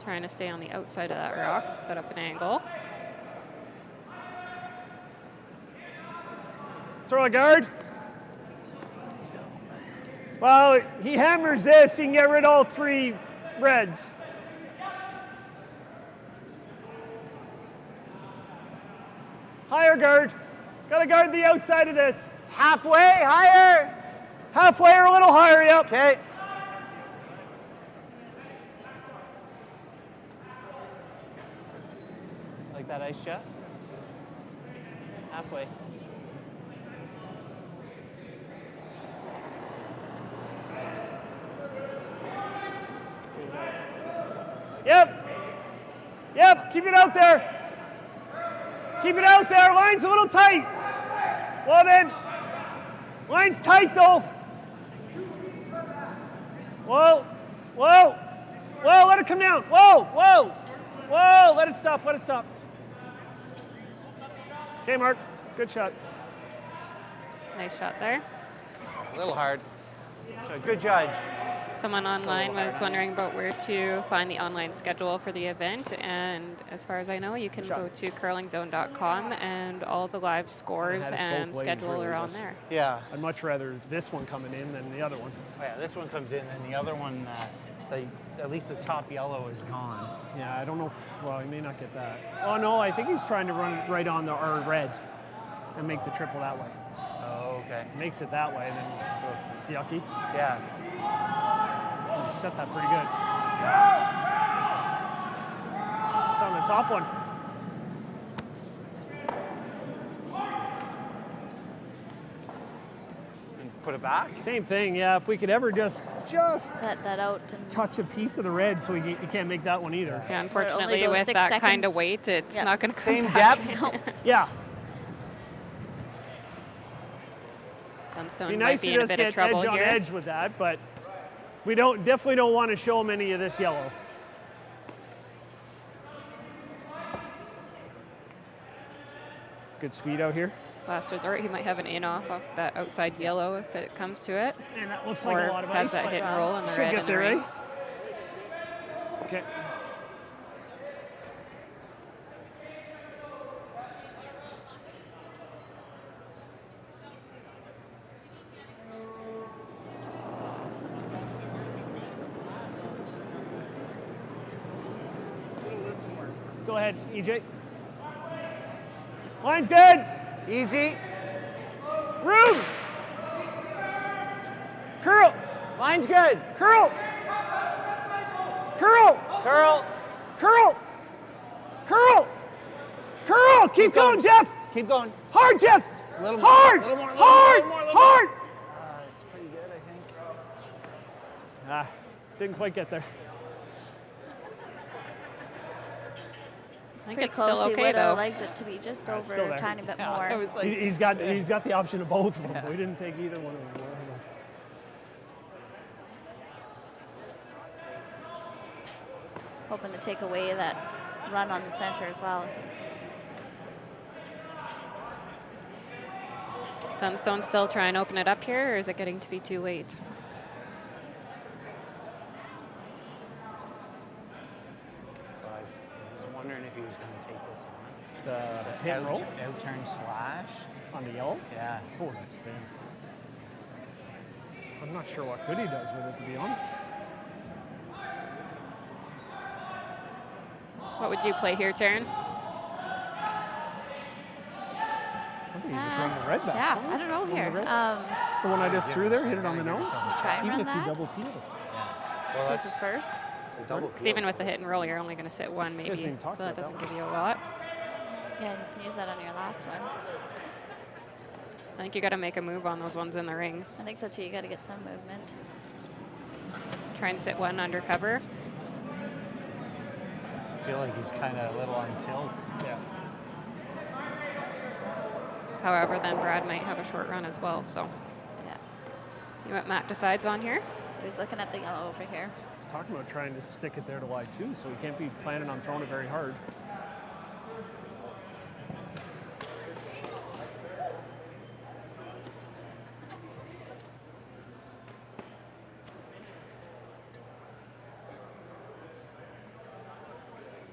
Trying to stay on the outside of that rock to set up an angle.
Throw a guard. Well, he hammers this, he can get rid of all 3 reds. Higher guard. Gotta guard the outside of this.
Halfway, higher.
Halfway or a little higher, yep.
Okay. Like that ice shot? Halfway.
Yep. Yep, keep it out there. Keep it out there. Line's a little tight. Well then, line's tight though. Whoa, whoa, whoa, let it come down. Whoa, whoa, whoa, let it stop, let it stop. Okay, Mark, good shot.
Nice shot there.
A little hard. So good judge.
Someone online was wondering about where to find the online schedule for the event, and as far as I know, you can go to curlingzone.com, and all the live scores
It has
and
both ways,
schedule
really
are on
does.
there.
Yeah.
I'd much rather this one coming in than the other one.
Oh, yeah, this one comes in, and the other one, at least the top yellow is gone.
Yeah, I don't know if, well, he may not get that. Oh no, I think he's trying to run right on our red and make the triple that way.
Oh, okay.
Makes it that way, and then it's yucky.
Yeah.
Oh, he set that pretty good. It's on the top one.
And put it back.
Same thing, yeah. If we could ever just
Set that out and
touch a piece of the red, so you can't make that one either.
Yeah, unfortunately,
goes
with
6
that kind of
seconds.
weight, it's
Yep.
not going to come
Same
back.
depth.
Yeah,
Dunstone
be
might
nice
be
to
in a
just
bit
get
of trouble
edge on
here.
edge with that, but we definitely don't want to show them any of this yellow. Good speed out here.
Last resort, he might have an in off that outside yellow if it comes to it,
And that looks
or
like a lot of
has
ice,
that
but
hit and roll on the
should
red
get
and the
there, eh?
rings.
Okay. Go ahead, EJ. Line's good.
Easy.
Room. Curl.
Line's good.
Curl. Curl.
Curl.
Curl. Curl. Curl. Keep going, Jeff.
Keep going.
Hard, Jeff.
A little more,
Hard.
a little more, a
Hard.
little more, a little
Hard.
It's pretty good, I think.
Ah, didn't quite get there.
I think
Pretty
it's
close.
still
He
okay
would
though.
have liked it to be just
It's still
over
there.
a tiny bit
Yeah, it
more.
was like,
He's got the option of both of them. We didn't take either one of them.
Hoping to take away that run on the center as well.
Does Dunstone still try and open it up here, or is it getting to be too late?
I was wondering if he was going to take this on.
The hit and roll
Out-turn slash.
on the yellow.
Yeah.
Oh, that's thin. I'm not sure what good he does with it, to be honest.
What would you play here, Taryn?
I think he just run the red back.
Yeah,
son.
I don't know
Run the
here.
red. The one I just threw there, hit it on the nose.
Try and
Even
run
if you
that.
double peeled it.
Well,
This is first.
double
Because even with the hit and roll, you're only going to sit one maybe,
even talk
so that
about that
doesn't
one.
give you a lot.
Yeah, you can use that on your last one.
I think you got to make a move on those ones in the rings.
I think so too. You got to get some movement.
Try and sit one under cover.
I feel like he's kind of a little on tilt.
Yeah.
However, then Brad might have a short run as well, so
Yeah.
see what Matt decides on here.
He's looking at the yellow over here.
He's talking about trying to stick it there to Y2, so he can't be planning on throwing it very hard.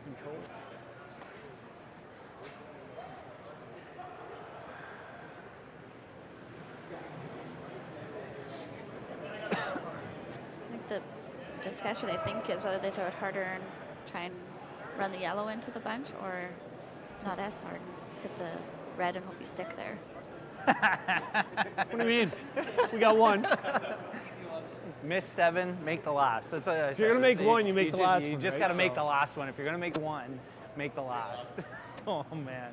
Control.
I think the discussion, I think, is whether they throw it harder and try and run the yellow into the bunch, or not as hard and hit the red and hope you stick there.
What do you mean? We got one.
Miss 7, make the last. That's what I
If you're gonna
said.
make one, you make the last
You
one,
just
right?
got to make
So-
the last one. If you're going to make one, make the last. Oh, man.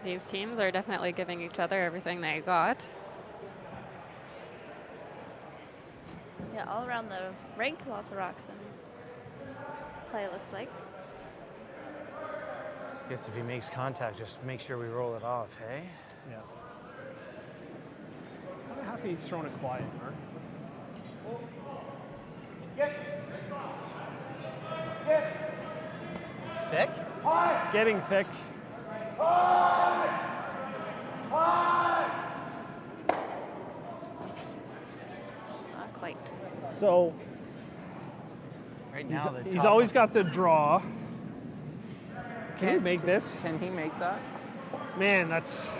These teams are definitely giving each other everything they got.
Yeah, all around the rink, lots of rocks and play, it looks like.
Guess if he makes contact, just make sure we roll it off, hey?
Yeah. Kind of happy he's throwing it quiet, Mark.
Thick?
Getting thick.
Not quite.
So
Right now, the
he's
top
always
one-
got the draw. Can he make this?
Can he make that?
Man, that's.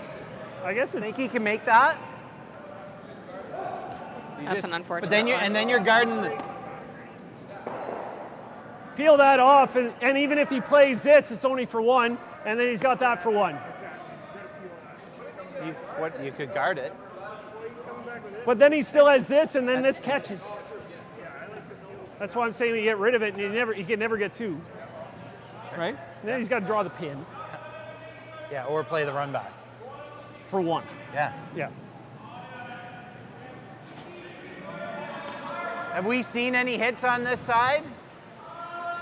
I guess it's.
Think he can make that? You
That's an unfortunate
But then you're,
one.
and then you're guarding the,
Peel that off, and even if he plays this, it's only for one, and then he's got that for one.
you could guard it.
But then he still has this, and then this catches. That's why I'm saying you get rid of it, and he can never get two. Right? And then he's got to draw the pin
Yeah, or play the run back.
for one.
Yeah.
Yeah.
Have we seen any hits on this side?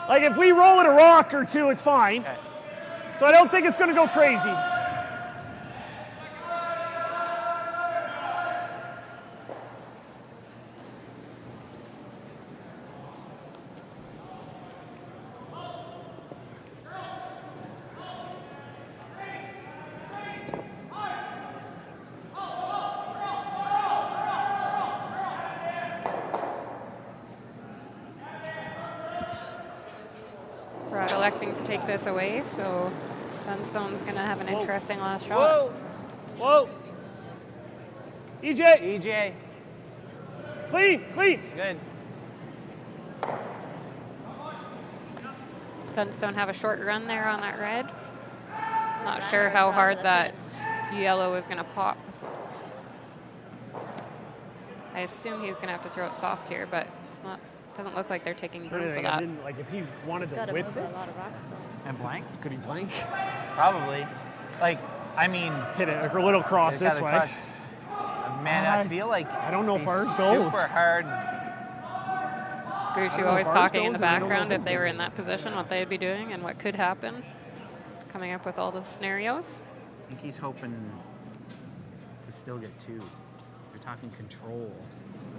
Like if we roll it a rock or two, it's fine.
Okay.
So I don't think it's going to go crazy.
Brad electing to take this away, so Dunstone's going to have an interesting last shot.
Whoa!
Whoa. EJ,
EJ,
clean, clean.
good.
Dunstone have a short run there on that red. Not sure how hard that yellow is going to pop. I assume he's going to have to throw it soft here, but it's not. Doesn't look like they're taking room for that.
Like if he wanted
He's
to
got to
whip
move a
this,
lot of rocks though.
And blank?
could he blank?
Probably. Like, I mean,
Hit it like a little cross
they
this
gotta
way.
crush. Man, I feel like
I don't know if
he's
ours goes.
super hard.
Gushue
know
always
if ours
talking in the
goes, and I don't know
background
if
if
his
they were
goes.
in that position, what they'd be doing and what could happen. Coming up with all the scenarios.
I think he's hoping to still get 2. They're talking control.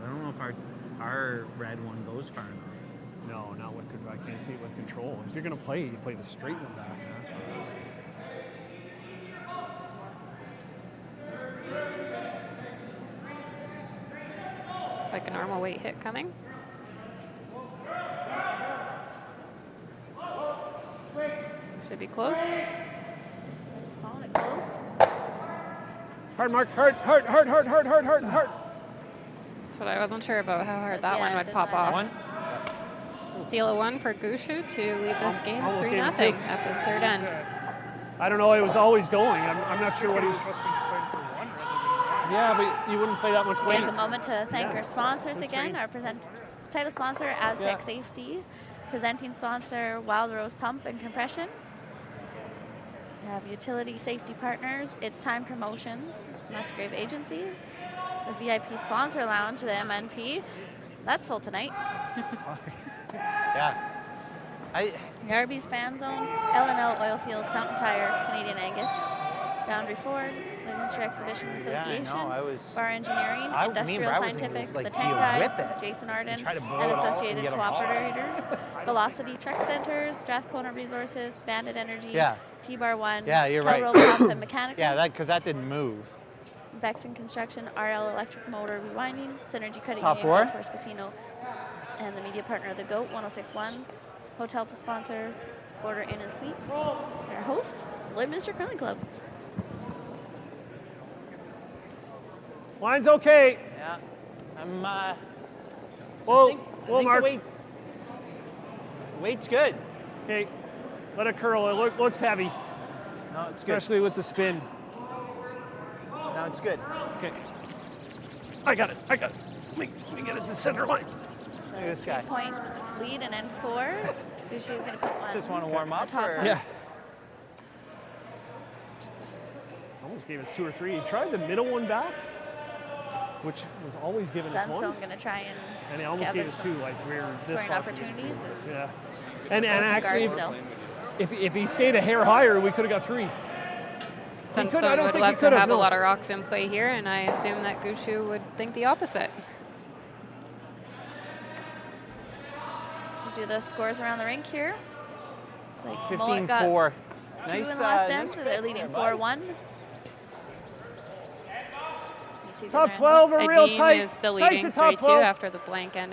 I don't know if our red one goes far enough.
No, not with. I can't see it with control. If you're gonna play, you play the straight one back. That's what I was saying.
It's like a normal weight hit coming. Should be close.
Calling it close.
Hard mark. Hard.
That's what I wasn't sure about, how hard
That's-
that one
yeah,
would
didn't
pop
mind
off.
One?
Steal a 1 for Gushue to lead this game
Almost
3-0
gave us 2.
after the third end.
I don't know. It was always going. I'm not sure what he was.
supposed to be just playing for 1 rather than 1.
Yeah, but you wouldn't play that much weight.
Take a moment to thank
Yeah.
our sponsors
That's
again.
right.
Our title sponsor, Astec
Yeah.
Safety. Presenting sponsor, Wild Rose Pump and Compression. We have utility safety partners, It's Time Promotions, Musgrave Agencies. The VIP sponsor lounge, the MNP. That's full tonight.
Yeah.
The Arby's Fan Zone, L&L Oilfield, Fountain Tire, Canadian Angus, Boundary Ford, Lloydminster Exhibition Association,
I was.
Bar Engineering,
me and
Industrial
Brad were
Scientific,
thinking, like,
The
do
Tank
you
Guys,
whip it
Jason Arden,
try to blow
and
it off and
Associated
get 'em hot?
Cooperators, Velocity Truck Centers, Strathcona Resources, Bandit Energy,
Yeah.
T-Bar 1,
Yeah, you're right.
Kelrow Pump and Mechanical,
Yeah, because that didn't move.
Vexen Construction, RL Electric Motor Rewinding, Synergy Credit
Top
Union,
4?
Gold Horse Casino, and the media partner of the GOAT 1061, hotel sponsor, Border Inn and Suites, and our host, Lloydminster Curling Club.
Line's okay.
Yeah. I'm.
Well,
I think
Mark.
the weight's good.
Okay, let it curl. It looks heavy,
No, it's good.
especially with the spin.
No, it's good.
Okay. I got it. Let me get it to center line.
Look at this guy.
Point lead and end 4. Gushue's going to put one.
Just want to warm
The
up.
top
or-
one.
Yeah. Almost gave us 2 or 3. He tried the middle one back, which was always giving us 1.
Dunstone going to try
And he almost
gather
gave us
some
2. Like we were this
scoring
far from
opportunities.
getting 2. Yeah. And
Play some
actually,
guard still.
if he stayed a hair higher, we could have got 3.
Dunstone
I don't
would
think he
love to
could have,
have a
no.
lot of rocks in play here, and I assume that Gushue would think the opposite.
Do the scores around the rink here. Like
15-4.
2 in the
Nice,
last
nice
end, so they're
fix
leading
there, bud.
4-1. You see the
Top
grand-
12 are real
Adeem
tight.
is still
Tight
leading
to top
3-2
12.
after the blank end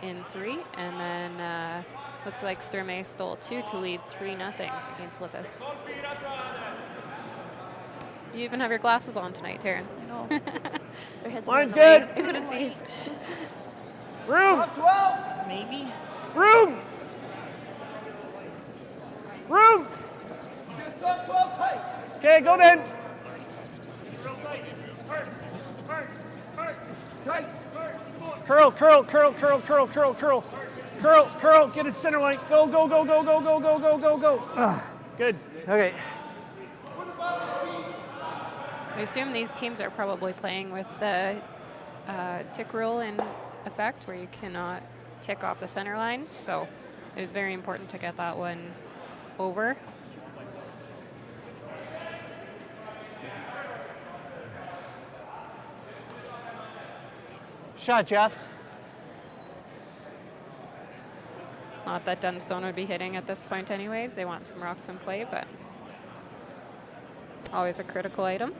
in 3, and then looks like Sturmay stole 2 to lead 3-0 against Lippis. You even have your glasses on tonight, Taryn.
I know. Their heads
Line's
were in the
good.
way. I couldn't see.
Room.
Maybe.
Room. Room. Okay, go then. Curl. Get it center line. Go. Good.
Okay.
I assume these teams are probably playing with the tick rule in effect, where you cannot tick off the center line. So it was very important to get that one over.
Shot, Jeff.
Not that Dunstone would be hitting at this point anyways. They want some rocks in play, but always a critical item.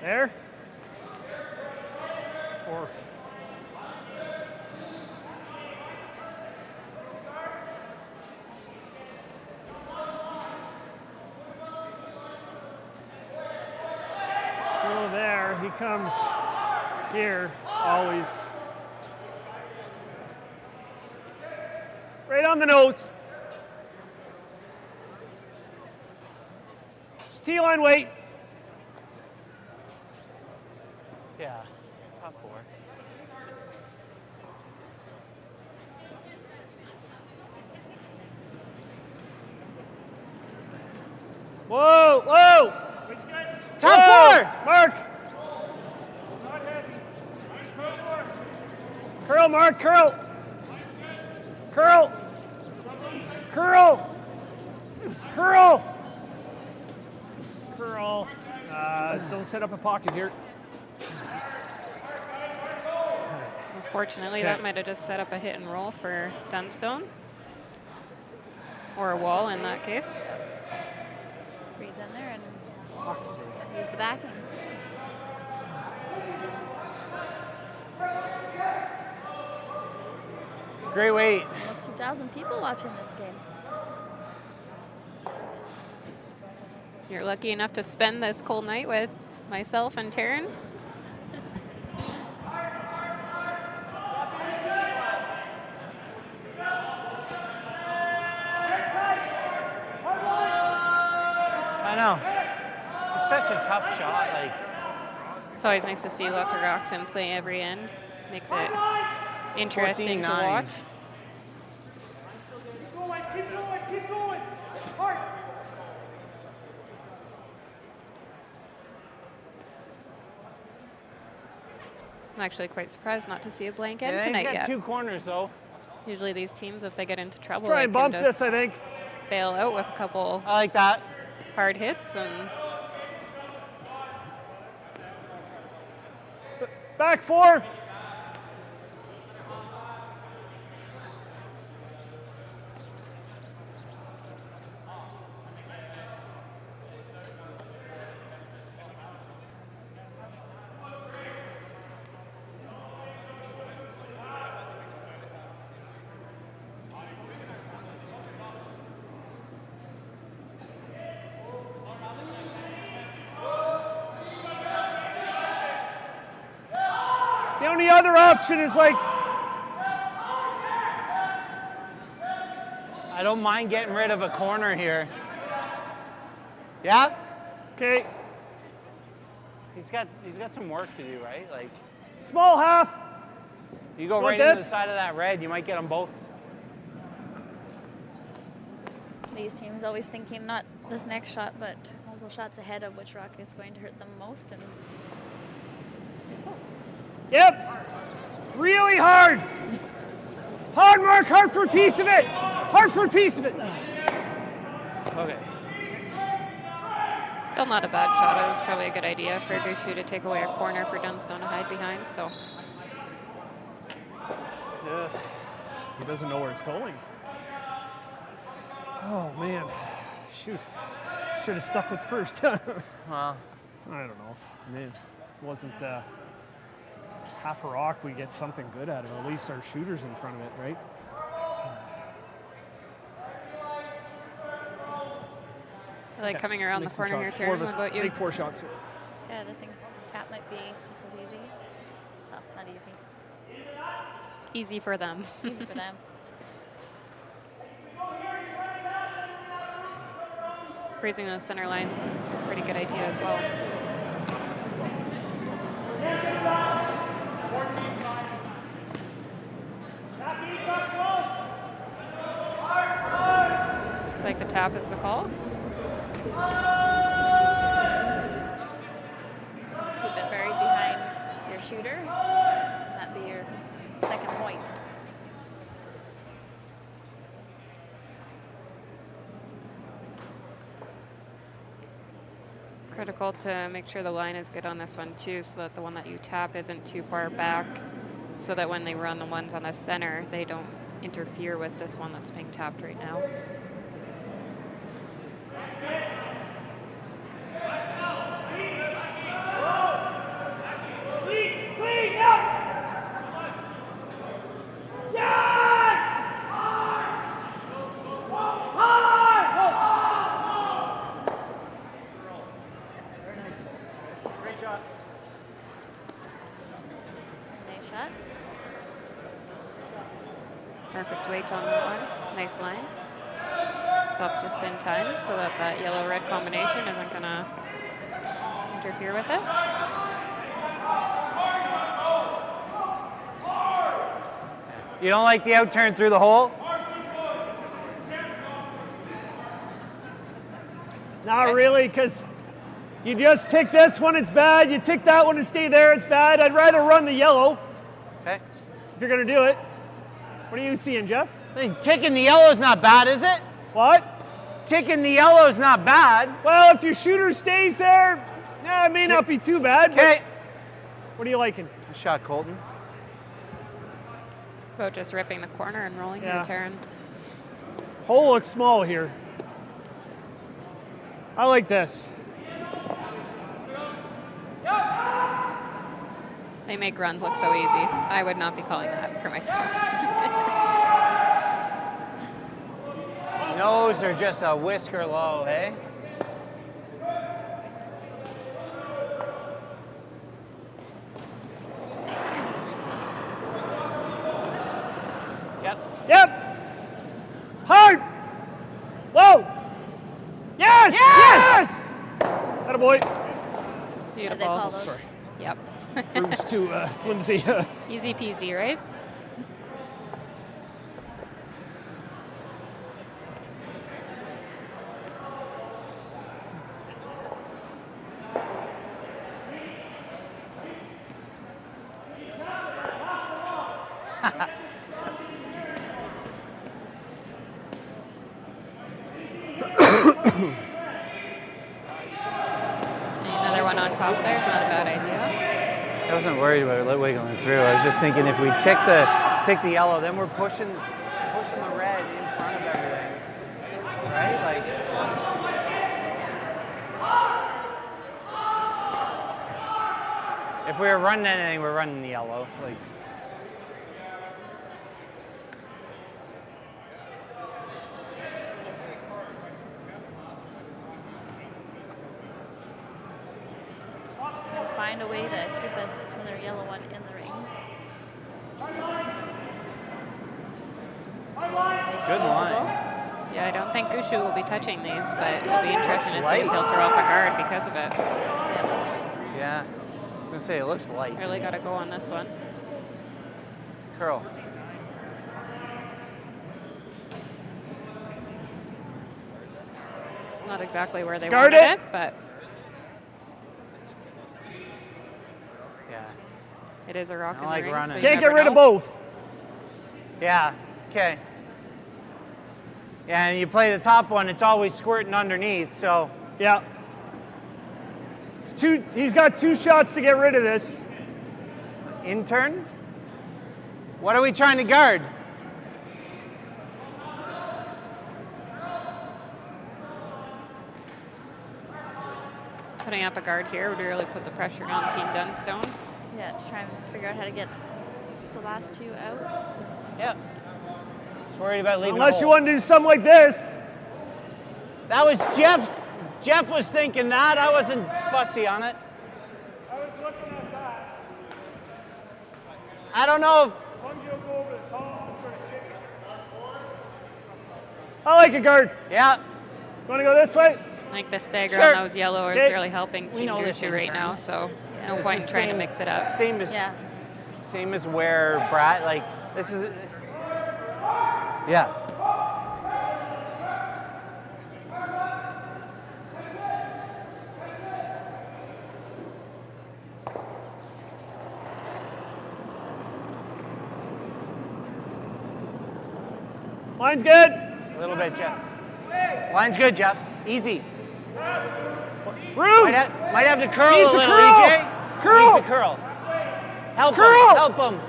There. Or oh, there he comes. Here, always. Right on the nose. Just T-line weight.
Yeah, top 4.
Whoa, whoa!
Top 4!
Mark! Curl, Mark, curl! Curl! Curl! Curl! Curl. Don't set up a pocket here.
Unfortunately, that might have just set up a hit and roll for Dunstone. Or a wall in that case.
Freeze in there and
Fuck's sake.
use the backing.
Great weight.
Almost 2,000 people watching this game.
You're lucky enough to spend this cold night with myself and Taryn.
I know. It's such a tough shot. Like,
It's always nice to see lots of rocks in play every end. Makes it interesting to
14-9.
watch.
Keep going, keep going, keep going. Hard.
I'm actually quite surprised not to see a blank
and
end
then he's
tonight
got
yet.
2 corners though.
Usually these teams, if they get into trouble,
Try
they
and
can
bump
just
this, I think.
bail out with a couple
I like that.
hard hits. And
Back 4. The only other option is like,
I don't mind getting rid of a corner here. Yeah?
okay,
He's got some work to do, right? Like,
small half.
you go
Want
right into
this?
the side of that red, you might get them both.
These teams always thinking not this next shot, but multiple shots ahead of which rock is going to hurt them most. And this is a good goal.
Yep. Really hard. Hard, Mark. Hard for a piece of it. Hard for a piece of it.
Okay.
still not a bad shot. It was probably a good idea for Gushue to take away a corner for Dunstone to hide behind. So
He doesn't know where it's going. Oh, man. Shoot. Should have stuck with first.
Well,
I don't know. I mean, it wasn't half a rock. We get something good out of it. At least our shooter's in front of it, right?
I like coming around the
Make some
corner here,
shots. Four
Taryn.
of us
What about you?
make 4 shots here.
Yeah, I think tap might be just as easy. Well, not easy.
Easy for them.
Easy for them.
Freezing the center line's a pretty good idea as well. Looks like the tap is the call.
Keep it buried behind your shooter. That'd be your second point.
Critical to make sure the line is good on this one too, so that the one that you tap isn't too far back, so that when they run the ones on the center, they don't interfere with this one that's being tapped right now. perfect weight on that one. Nice line. Stop just in time so that that yellow-red combination isn't going to interfere with it.
You don't like the out turn through the hole?
Not really, because you just tick this one, it's bad. You tick that one and stay there, it's bad. I'd rather run the yellow.
Okay.
If you're going to do it. What are you seeing, Jeff?
I think ticking the yellow's not bad, is it?
What?
Ticking the yellow's not bad.
Well, if your shooter stays there, it may not be too bad.
Okay.
What are you liking?
Shot, Colton.
About just ripping the corner and rolling
Yeah.
your turn.
Hole looks small here. I like this.
They make runs look so easy. I would not be calling that for myself.
Nose are just a whisker low, eh? Yep.
Yep. Hard. Whoa. Yes. Yes. Attaboy.
What do they
Beautiful.
call those?
Yep.
Bruce too flimsy.
Easy peasy, right? Another one on top there is not a bad idea.
I wasn't worried about it wiggling through. I was just thinking if we tick the yellow, then we're pushing the red in front of everything, right? Like. If we were running anything, we're running the yellow. Like.
We'll find a way to keep another yellow one in the rings. Make it
Good line.
usable.
Yeah, I don't think Gushue will be touching these, but it'll be interesting to see if he'll throw up a guard because of it.
Yeah.
Yeah. I was gonna say it looks light.
Really got to go on this one.
Curl.
Not exactly where they
Guard
wanted
it.
it, but
Yeah.
it is a rock
I
in
like
the ring.
running.
So you
Can't get
never
rid of
know.
both.
Yeah. Okay. Yeah, and you play the top one, it's always squirting underneath, so.
Yeah. He's got 2 shots to get rid of this.
In turn? What are we trying to guard?
Putting up a guard here would really put the pressure on Team Dunstone.
Yeah, to try and figure out how to get the last 2 out.
Yep. Just worried about leaving
Unless
a
you
hole.
want to do something like this.
That was Jeff's. Jeff was thinking that. I wasn't fussy on it.
I was looking at that.
I don't know if.
I like a guard.
Yeah.
Want to go this way?
I think the stagger
Sure.
on those yellow is
Okay.
really helping Team
know this
Gushue right
in
now,
turn.
so no
This
point
is
in trying to
same-
mix it up.
Same as
Yeah.
same as where Brad, like, this is. Yeah.
Line's good.
A little bit, Jeff. Line's good, Jeff. Easy.
Room.
Might have to curl
Needs
a
to
little,
curl.
EJ.
Curl.
Needs to curl. Help
Curl.
him. Help him.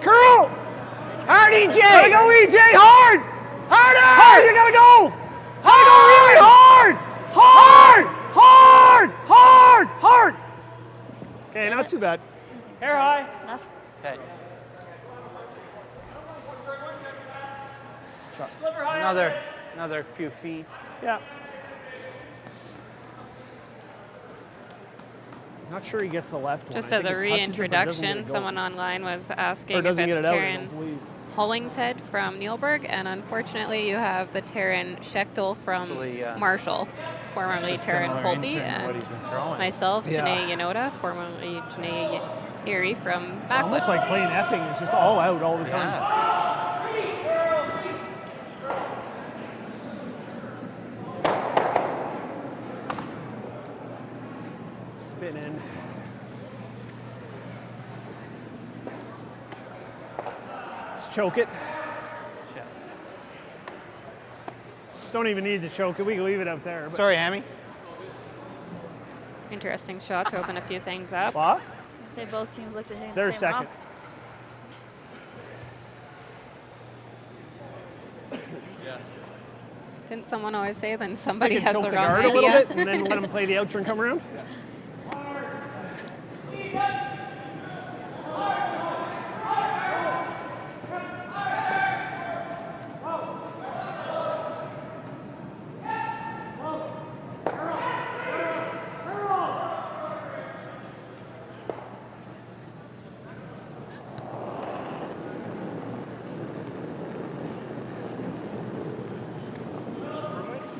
Curl.
Hard, EJ.
Gotta go, EJ. Hard.
Harder.
Hard. You gotta go. Gotta go really hard. Hard. Hard. Hard. Hard. Okay, not too bad. Hair high.
Enough.
Okay.
Slipper high.
Another few feet.
Yeah. Not sure he gets the left one.
Just
I
as
think
a
it touches it, but it doesn't get
reintroduction,
it
someone
going.
online was asking
Or
if
doesn't get
it's
it out, I
Taryn
don't believe.
Hollingshead from Neilburg, and unfortunately you have the Taryn Schechtel from
Hopefully,
Marshall, formerly
Just a
Taryn
similar
Holpe,
intern to what
and
he's been throwing.
myself,
Yeah.
Janae Yanoda, formerly Janae Erie from
It's
Backwood.
almost like playing Epping. It's just all out all the time.
Yeah.
Spin in. Let's choke it.
Yeah.
Don't even need to choke it. We can leave it out there. But
Sorry, Hammy.
Interesting shot to open a few things up.
what?
I'd say both teams looked at hitting
They're
the same
second.
rock.
Didn't someone always say then somebody
Stick
has
and
the
choke
wrong
guard a little
idea?
bit, and then let them play the outer and come around.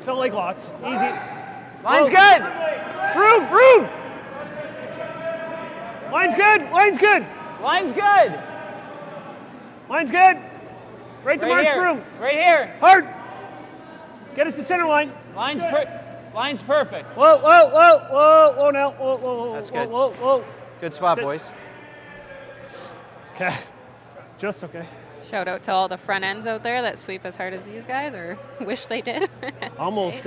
Felt like lots. Easy.
Line's
Whoa.
good.
Room! Line's good! Line's good!
Line's good.
Line's good! Right to
Right
Mark's
here.
room.
Right here.
Hard! Get it to center line.
Line's perfect.
Whoa now. Whoa.
That's good.
Whoa.
Good spot,
Sit.
boys.
Okay. Just okay.
Shout out to all the front ends out there that sweep as hard as these guys, or wish they did.
Almost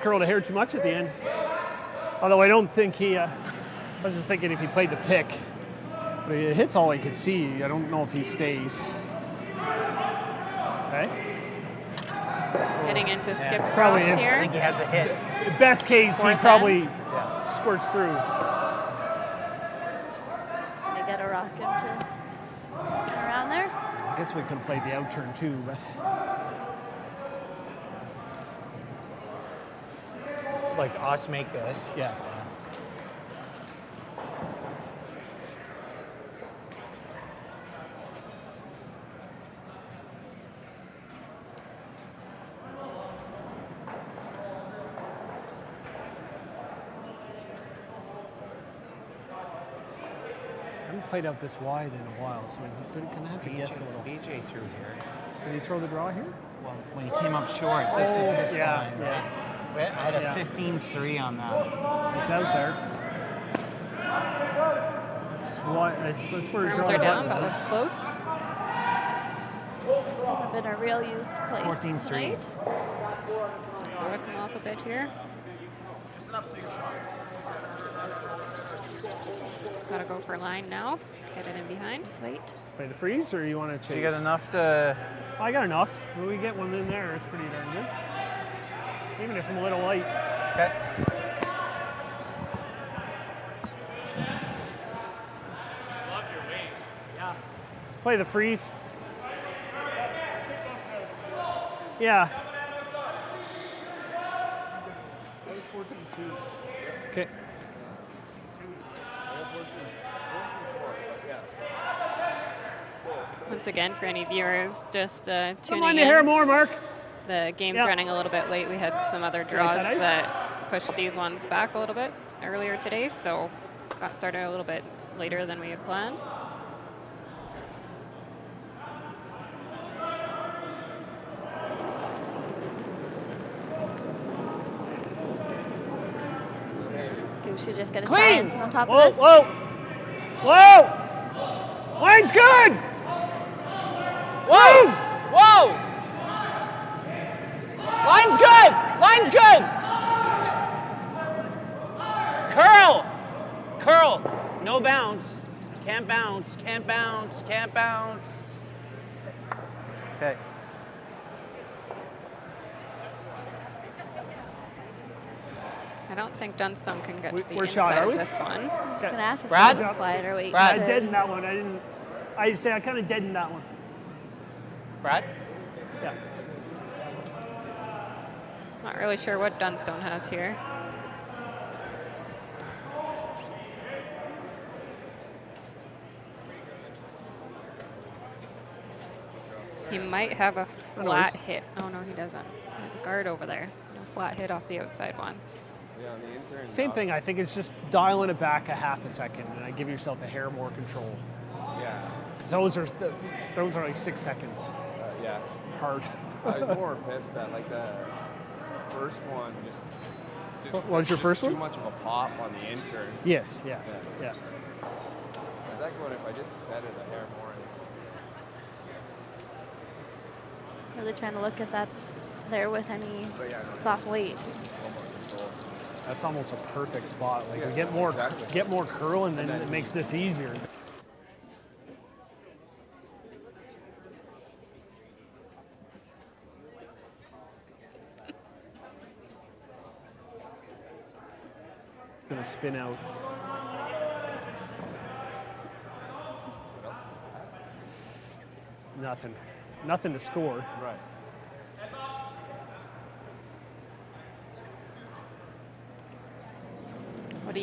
curled a hair too much at the end. Although I don't think he, I was just thinking if he played the pick. But it hits all he could see. I don't know if he stays. Okay.
Getting into skip
Probably
drops
in.
I
here.
think he has a hit.
The best case, he
Fourth
probably
Yeah.
squirts through.
They get a rock into around there.
I guess we could have played the out turn too, but
Like us make this.
yeah. I haven't played out this wide in a while, so he's going to have to guess a little.
BJ through here.
Did he throw the draw here?
Well, when he came up short, this is his
yeah,
line,
yeah.
right? I had a
Yeah.
15-3 on that.
He's out there. That's where his
Arms
draw
are down,
button
but
is.
looks close.
Hasn't been a real used place
14-3.
tonight.
Work them off a bit here. Gotta go for line now. Get it in behind.
Sweet.
Play the freeze, or you want to chase?
Do you get enough to?
I got enough. When we get one in there, it's pretty darn good. Even if I'm a little light.
Okay.
Let's play the freeze. Yeah. Okay.
Once again, for any viewers just
Don't
tuning
mind the hair
in,
more, Mark.
the game's
Yeah.
running a little bit late. We had some other draws
that ice?
that pushed these ones back a little bit earlier today, so got started a little bit later than we had planned.
Gushue just gonna
Clean!
try and sit on top
Whoa,
of this.
whoa! Line's good!
Whoa! Whoa! Line's good! Line's good! Curl! Curl! No bounce. Can't bounce. Can't bounce. Can't bounce. Okay.
I don't think Dunstone can get to the
We're
inside
shot, are
of
we?
this one.
I was gonna ask if
Brad?
they were quiet or wait.
Brad?
I
for-
deadened that one. I kind of deadened that one.
Brad?
Yeah.
Not really sure what Dunstone has here. He might have a
No
flat
worries.
hit. Oh, no, he doesn't. There's a guard over there. A flat hit off the outside one.
Yeah, on the intern.
Same thing. I think it's just dialing it back a half a second, and I give yourself a hair more control.
Yeah.
'Cause those are like 6 seconds.
Yeah.
Hard.
I was more pissed that like the first one just
What was your
just
first
too
one?
much of a pop on the intern.
Yes. Yeah. Yeah.
The second one, if I just set it a hair more.
Really trying to look if that's there with any
But yeah, no,
soft weight.
almost control.
That's almost a perfect spot. Like
Yeah,
we
exactly.
get more curl, and then
then
it makes this easier. Gonna spin out. Nothing to score.
Right.
What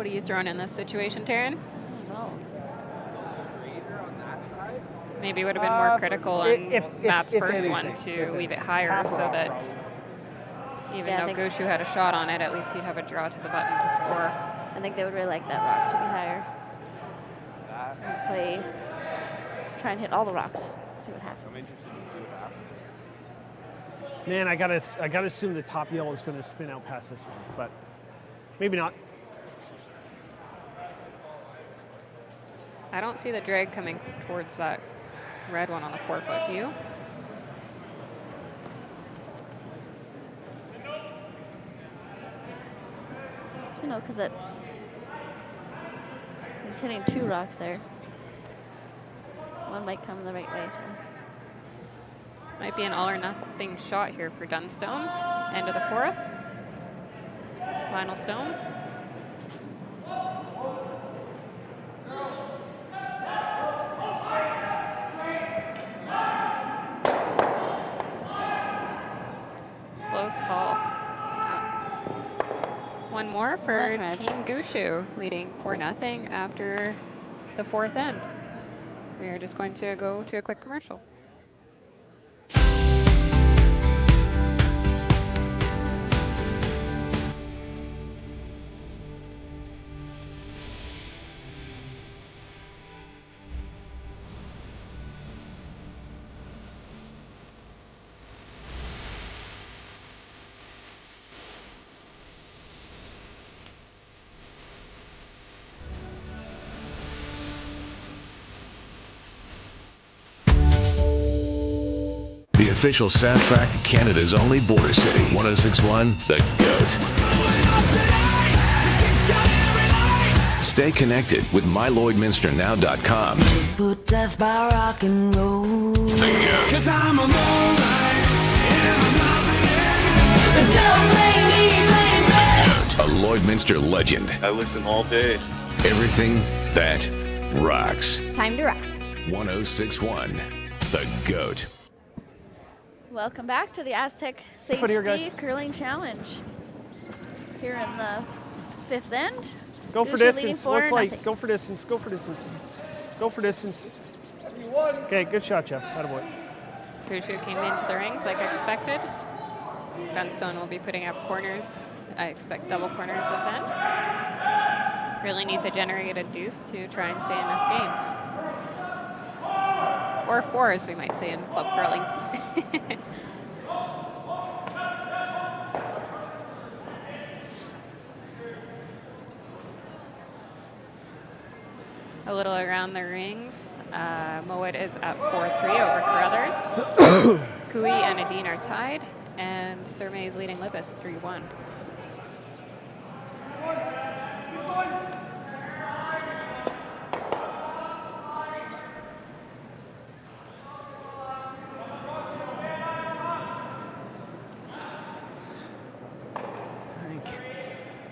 are you throwing in this situation, Taryn? Maybe would have been more critical on Matt's first one to leave it higher so that even
Yeah, I
though
think-
Gushue had a shot on it, at least he'd have a draw to the button to score.
I think they would really like that rock to be higher. And try and hit all the rocks. See what happens.
I'm interested to see what happens.
Man, I gotta assume the top yellow is gonna spin out past this one, but maybe not.
I don't see the drag coming towards that red one on the forefoot, do you?
You know, because he's hitting 2 rocks there. One might come the right way too.
Might be an all or nothing shot here for Dunstone. End of the fourth. Final stone. Close call. One more for
One red.
Team Gushue, leading 4-0 after the fourth end. We are just going to go to a quick commercial.
The official soundtrack to Canada's only border city, 1061, The GOAT. Stay connected with MyLloydminsterNow.com.
Put death by rock and roll.
The GOAT.
Cause I'm a lowlife, and I'm not forgetting. Don't blame me, blame me.
A Lloydminster legend.
I listen all day.
Everything that rocks.
Time to rock.
1061, The GOAT.
Welcome back to the Astec
Put here,
Safety
guys.
Curling Challenge. Here in the 5th end.
Go for
Gushue leading
distance. Looks
4-0.
like go for distance. Go for distance. Go for distance. Okay, good shot, Jeff. Attaboy.
Gushue came into the rings like expected. Dunstone will be putting up corners. I expect double corners this end. Really need to generate a deuce to try and stay in this game. Or 4, as we might say in club curling. A little around the rings. Mowat is up 4-3 over Carruthers. Cooey and Adine are tied, and Surmay is leading Libis 3-1.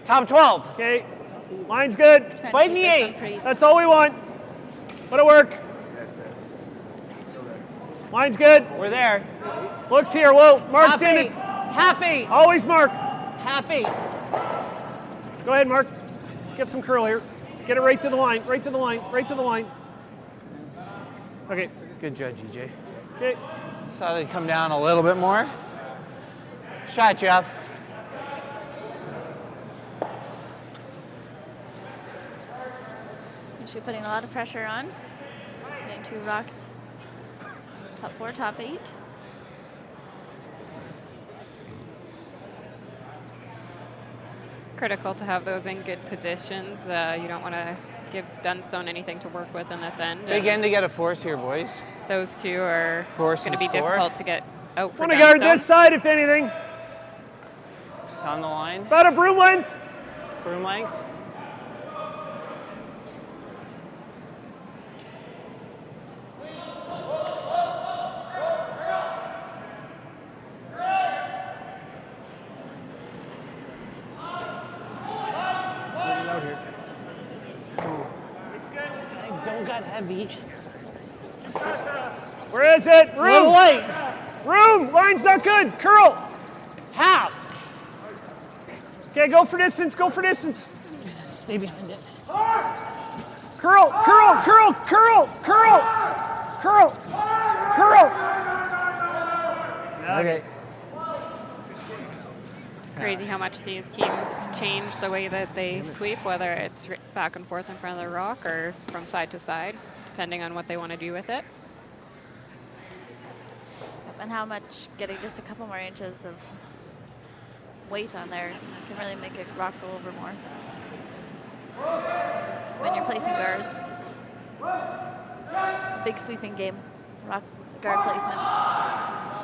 Top 12.
Okay, line's good.
Trying to
Fight in
keep
the
this
8.
one pretty-
That's all we want. Let it work.
That's it.
Line's good.
We're there.
Looks here. Whoa, Mark's in
Happy.
it.
Happy.
Always Mark.
Happy.
Go ahead, Mark. Get some curl here. Get it right to the line. Right to the line. Right to the line. Okay.
Good judge, EJ.
Okay.
thought it'd come down a little bit more. Shot, Jeff.
Gushue putting a lot of pressure on. Getting 2 rocks. Top 4, top 8.
Critical to have those in good positions. You don't want to give Dunstone anything to work with in this end.
Big end to get a force here, boys.
Those two are
Force
going to
and
be
score.
difficult to get out for
Want to guard
Dunstone.
this side, if anything.
It's on the line.
About a broom length.
Broom length.
Out here.
I don't got heavy.
Where is it? Room.
Little light.
Room. Line's not good. Curl.
Half.
Okay, go for distance. Go for distance.
Stay behind it.
Curl. Curl. Curl. Curl. Curl. Curl. Curl.
Okay.
It's crazy how much these teams change the way that they sweep, whether it's back and forth in front of the rock or from side to side, depending on what they want to do with it.
And how much getting just a couple more inches of weight on there can really make a rock go over more when you're placing guards. Big sweeping game, rock guard placements.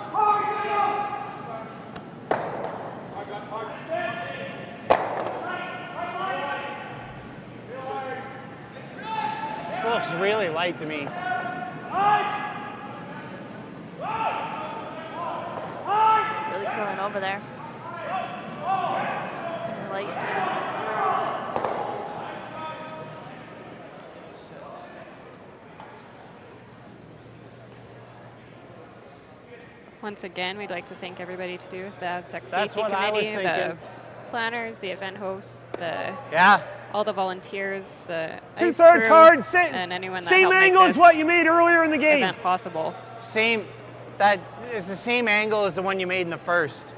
This looks really light to me.
It's really curling over there. Really light.
Once again, we'd like to thank everybody to do with the Astec
That's
Safety
what I was
Committee, the
thinking.
planners, the event hosts,
Yeah.
all the volunteers, the ice
2/3
crew,
hard.
and anyone that
Same
helped make
angle as
this
what you made earlier in the game.
event possible.
Same. That is the same angle as the one you made in the first.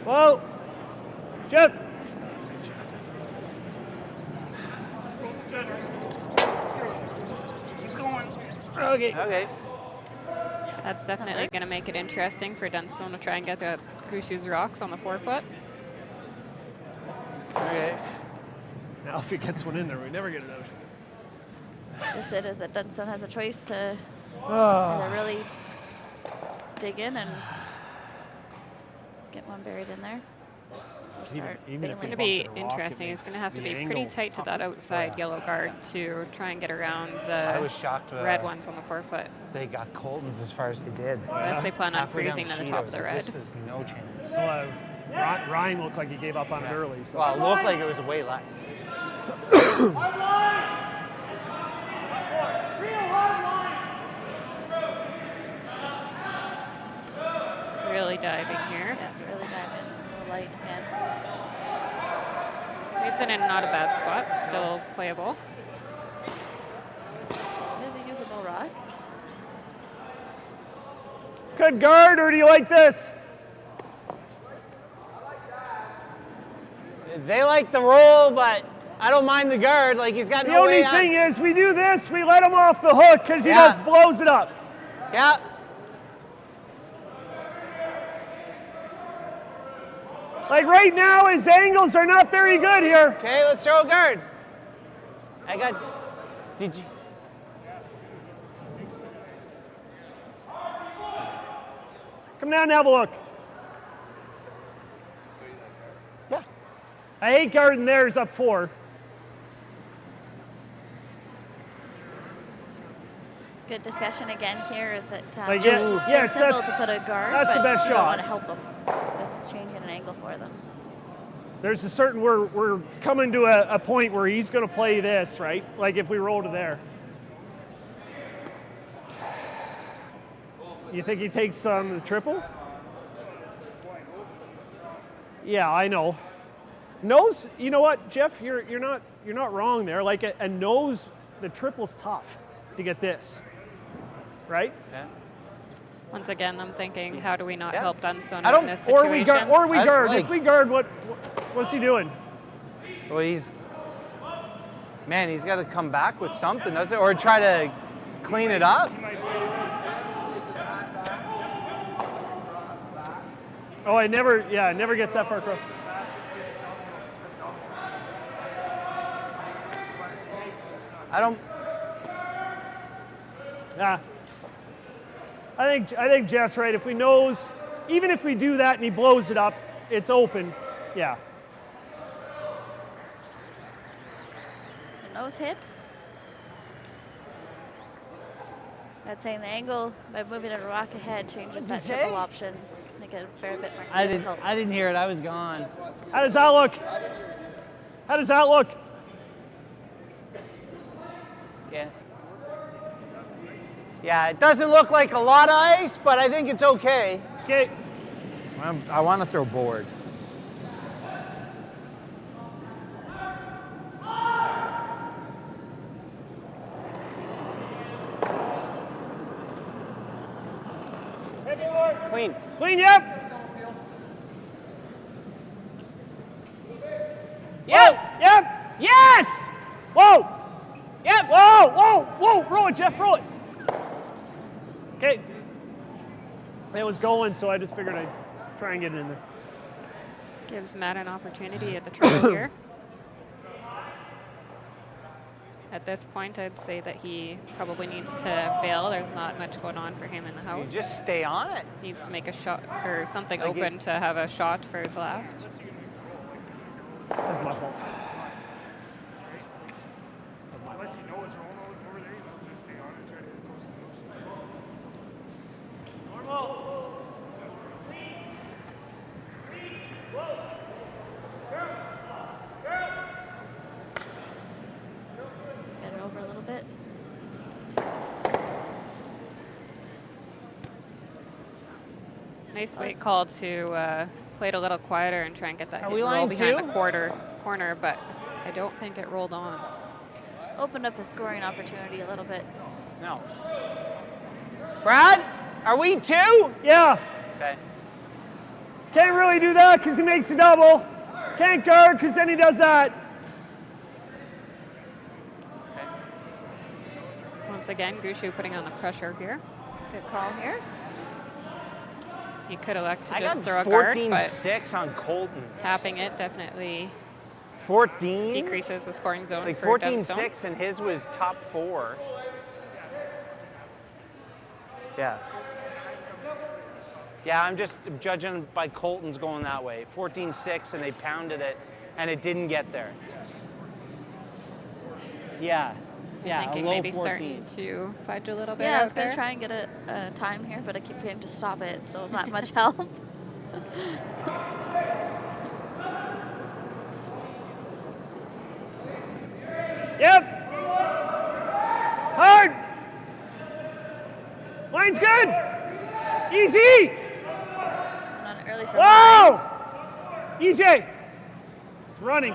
Whoa. Jeff. Okay.
Okay.
That's definitely going to make it interesting for Dunstone to try and get the Gushue's rocks on the 4-foot.
Okay.
Now if he gets one in there, we never get it out.
Just it is that Dunstone has a choice to either really dig in and get one buried in there. Or start
even if
It's going to
they
be
bump the rock,
interesting.
it
It's going to
makes
have to
the
be pretty
angle
tight to
tougher.
that outside yellow guard to try and get around the
I was shocked
red ones on the 4-foot.
they got Colton's as far as they did.
Unless they plan on
Halfway down
freezing to the
sheet,
top
I
of
was
the
like,
red.
This is no chance.
Well, Ryan looked like he gave up on it early. So.
Well, it looked like it was way less.
It's really diving here.
Yeah, really dive in. A little light again.
Leaves it in not a bad spot. Still playable.
It is a usable rock.
Good guard, or do you like this?
They like the roll, but I don't mind the guard. Like he's got
The
no
only
way out.
thing is, we do this, we let him off the hook because he
Yeah.
just blows it up.
Yeah.
Like right now, his angles are not very good here.
Okay, let's throw a guard. I got. Did you?
Come down and have a look.
Yeah.
I hate guarding theirs up 4.
Good discussion again here is that
Like,
it's
yes,
simple
that's-
to put a guard,
that's the
but
best
you don't
shot.
want to help them with changing an angle for them.
There's a certain, we're coming to a point where he's going to play this, right? Like if we roll to there. You think he takes on the triple? Yeah, I know. Nose, you know what, Jeff, you're not wrong there. Like a nose, the triple's tough to get this, right?
Yeah.
Once again, I'm thinking, how do we not
Yeah.
help Dunstone
I
in
don't-
this
Or
situation?
we guard.
like-
If we guard, what's he doing?
Well, he's got to come back with something, doesn't it? Or try to clean it up.
Oh, it never gets that far across.
I don't.
Yeah. I think Jeff's right. If we nose, even if we do that and he blows it up, it's open. Yeah.
So nose hit. I'd say the angle by moving it a rock ahead changes that triple option. Make it a fair bit more difficult.
I didn't hear it. I was gone.
How does that look? How does that look?
Yeah. Yeah, it doesn't look like a lot of ice, but I think it's okay.
Okay.
I want to throw board. Clean.
Clean, yep.
Yep.
Yep.
Yes.
Whoa.
Yep.
Whoa. Roll it, Jeff. Roll it. Okay. It was going, so I just figured I'd try and get it in there.
Gives Matt an opportunity at the triple here. At this point, I'd say that he probably needs to bail. There's not much going on for him in the
You
house.
just stay on it.
Needs to make a shot or something
Like
open to have a shot for his last.
That's my fault.
Unless you know it's wrong over there, you just stay on it, try to get close to the nose. Normal.
Get it over a little bit.
Nice weight call to play it a little quieter and try and get that
Are
hit
we
and roll
line
behind
two?
the corner, but I don't think it rolled on.
Opened up a scoring opportunity a little bit.
No. Brad, are we two?
Yeah.
Okay.
Can't really do that because he makes a double. Can't guard because then he does that.
Once again, Gushue putting on the pressure here.
Good call here.
He could elect to
I
just
got
throw a guard,
14-6 on Colton.
but tapping it definitely
14?
decreases the scoring zone
Like
for Dunstone.
14-6, and his was top 4. Yeah. Yeah, I'm just judging by Colton's going that way. 14-6, and they pounded it, and it didn't get there. Yeah. Yeah, a
Thinking
low
maybe
14.
starting to fudge a little bit
Yeah, I
out
was going
there.
to try and get a time here, but I keep forgetting to stop it, so not much help.
Yep. Hard. Line's good. Easy.
Went on early from
Whoa. EJ. It's running.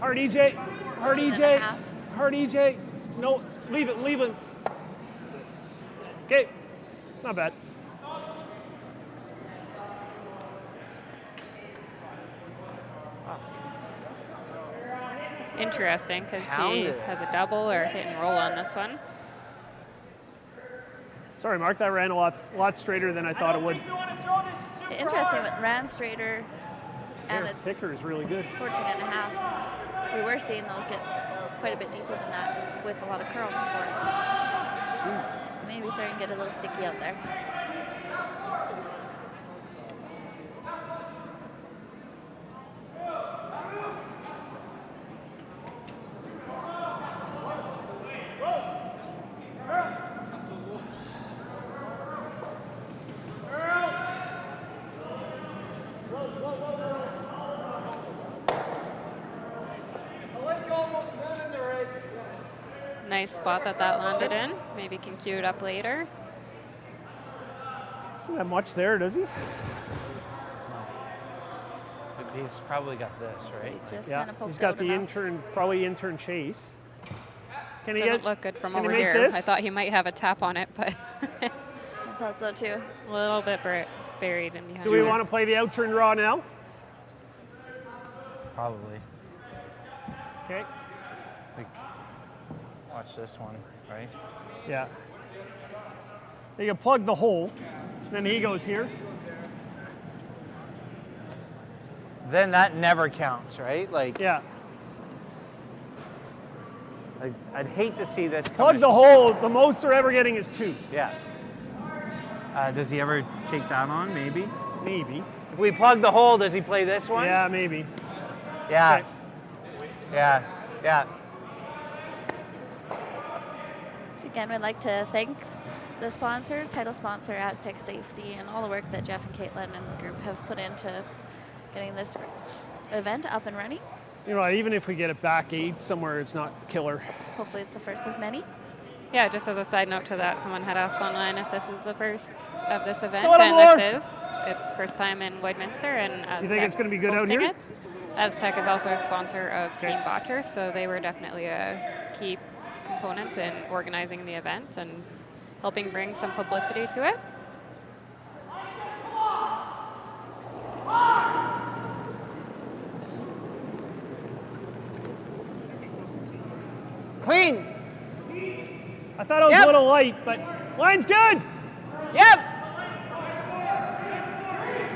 Hard EJ. Hard
14 and a
EJ.
half.
Hard EJ. No, leave it. Okay. Not bad.
Interesting, because he
Pounded.
has a double or hit and roll on this one.
Sorry, Mark. That ran a lot straighter than I thought it would.
Interesting, it ran straighter, and
Their
it's
picker is really good.
14 and a half. We were seeing those get quite a bit deeper than that with a lot of curl before. So maybe starting to get a little sticky out there.
Nice spot that landed in. Maybe can cue it up later.
Doesn't have much there, does he?
He's probably got this,
So
right?
he just
Yeah,
kind of poked
he's got
out
the
enough.
intern, probably intern chase. Can he
Doesn't
get?
look good from
can he
over
make
here.
this?
I thought he might have a tap on it, but
I thought so too.
a little bit buried in behind.
Do we want to play the out-turn draw now?
Probably.
Okay.
Like, watch this one, right?
Yeah. You can plug the hole, then he goes here.
Then that never counts, right? Like,
Yeah.
I'd hate to see this.
Plug the hole. The most they're ever getting is 2.
Yeah. Does he ever take that on? Maybe.
Maybe.
If we plug the hole, does he play this one?
Yeah, maybe.
Yeah.
Okay.
Yeah. Yeah.
So again, we'd like to thank the sponsors, title sponsor Astec Safety, and all the work that Jeff and Caitlin and the group have put into getting this event up and running.
You know, even if we get it back 8 somewhere, it's not killer.
Hopefully it's the first of many.
Yeah, just as a side note to that, someone had asked online if this is the first of this event,
So what
and
more?
this is. It's first time in Lloydminster, and Astec
You think it's gonna be good out
hosting
here?
it. Astec is also a sponsor of
Okay.
Team Botcher, so they were definitely a key component in organizing the event and helping bring some publicity to it.
Clean.
I thought it was
Yep.
a little light, but line's good.
Yep.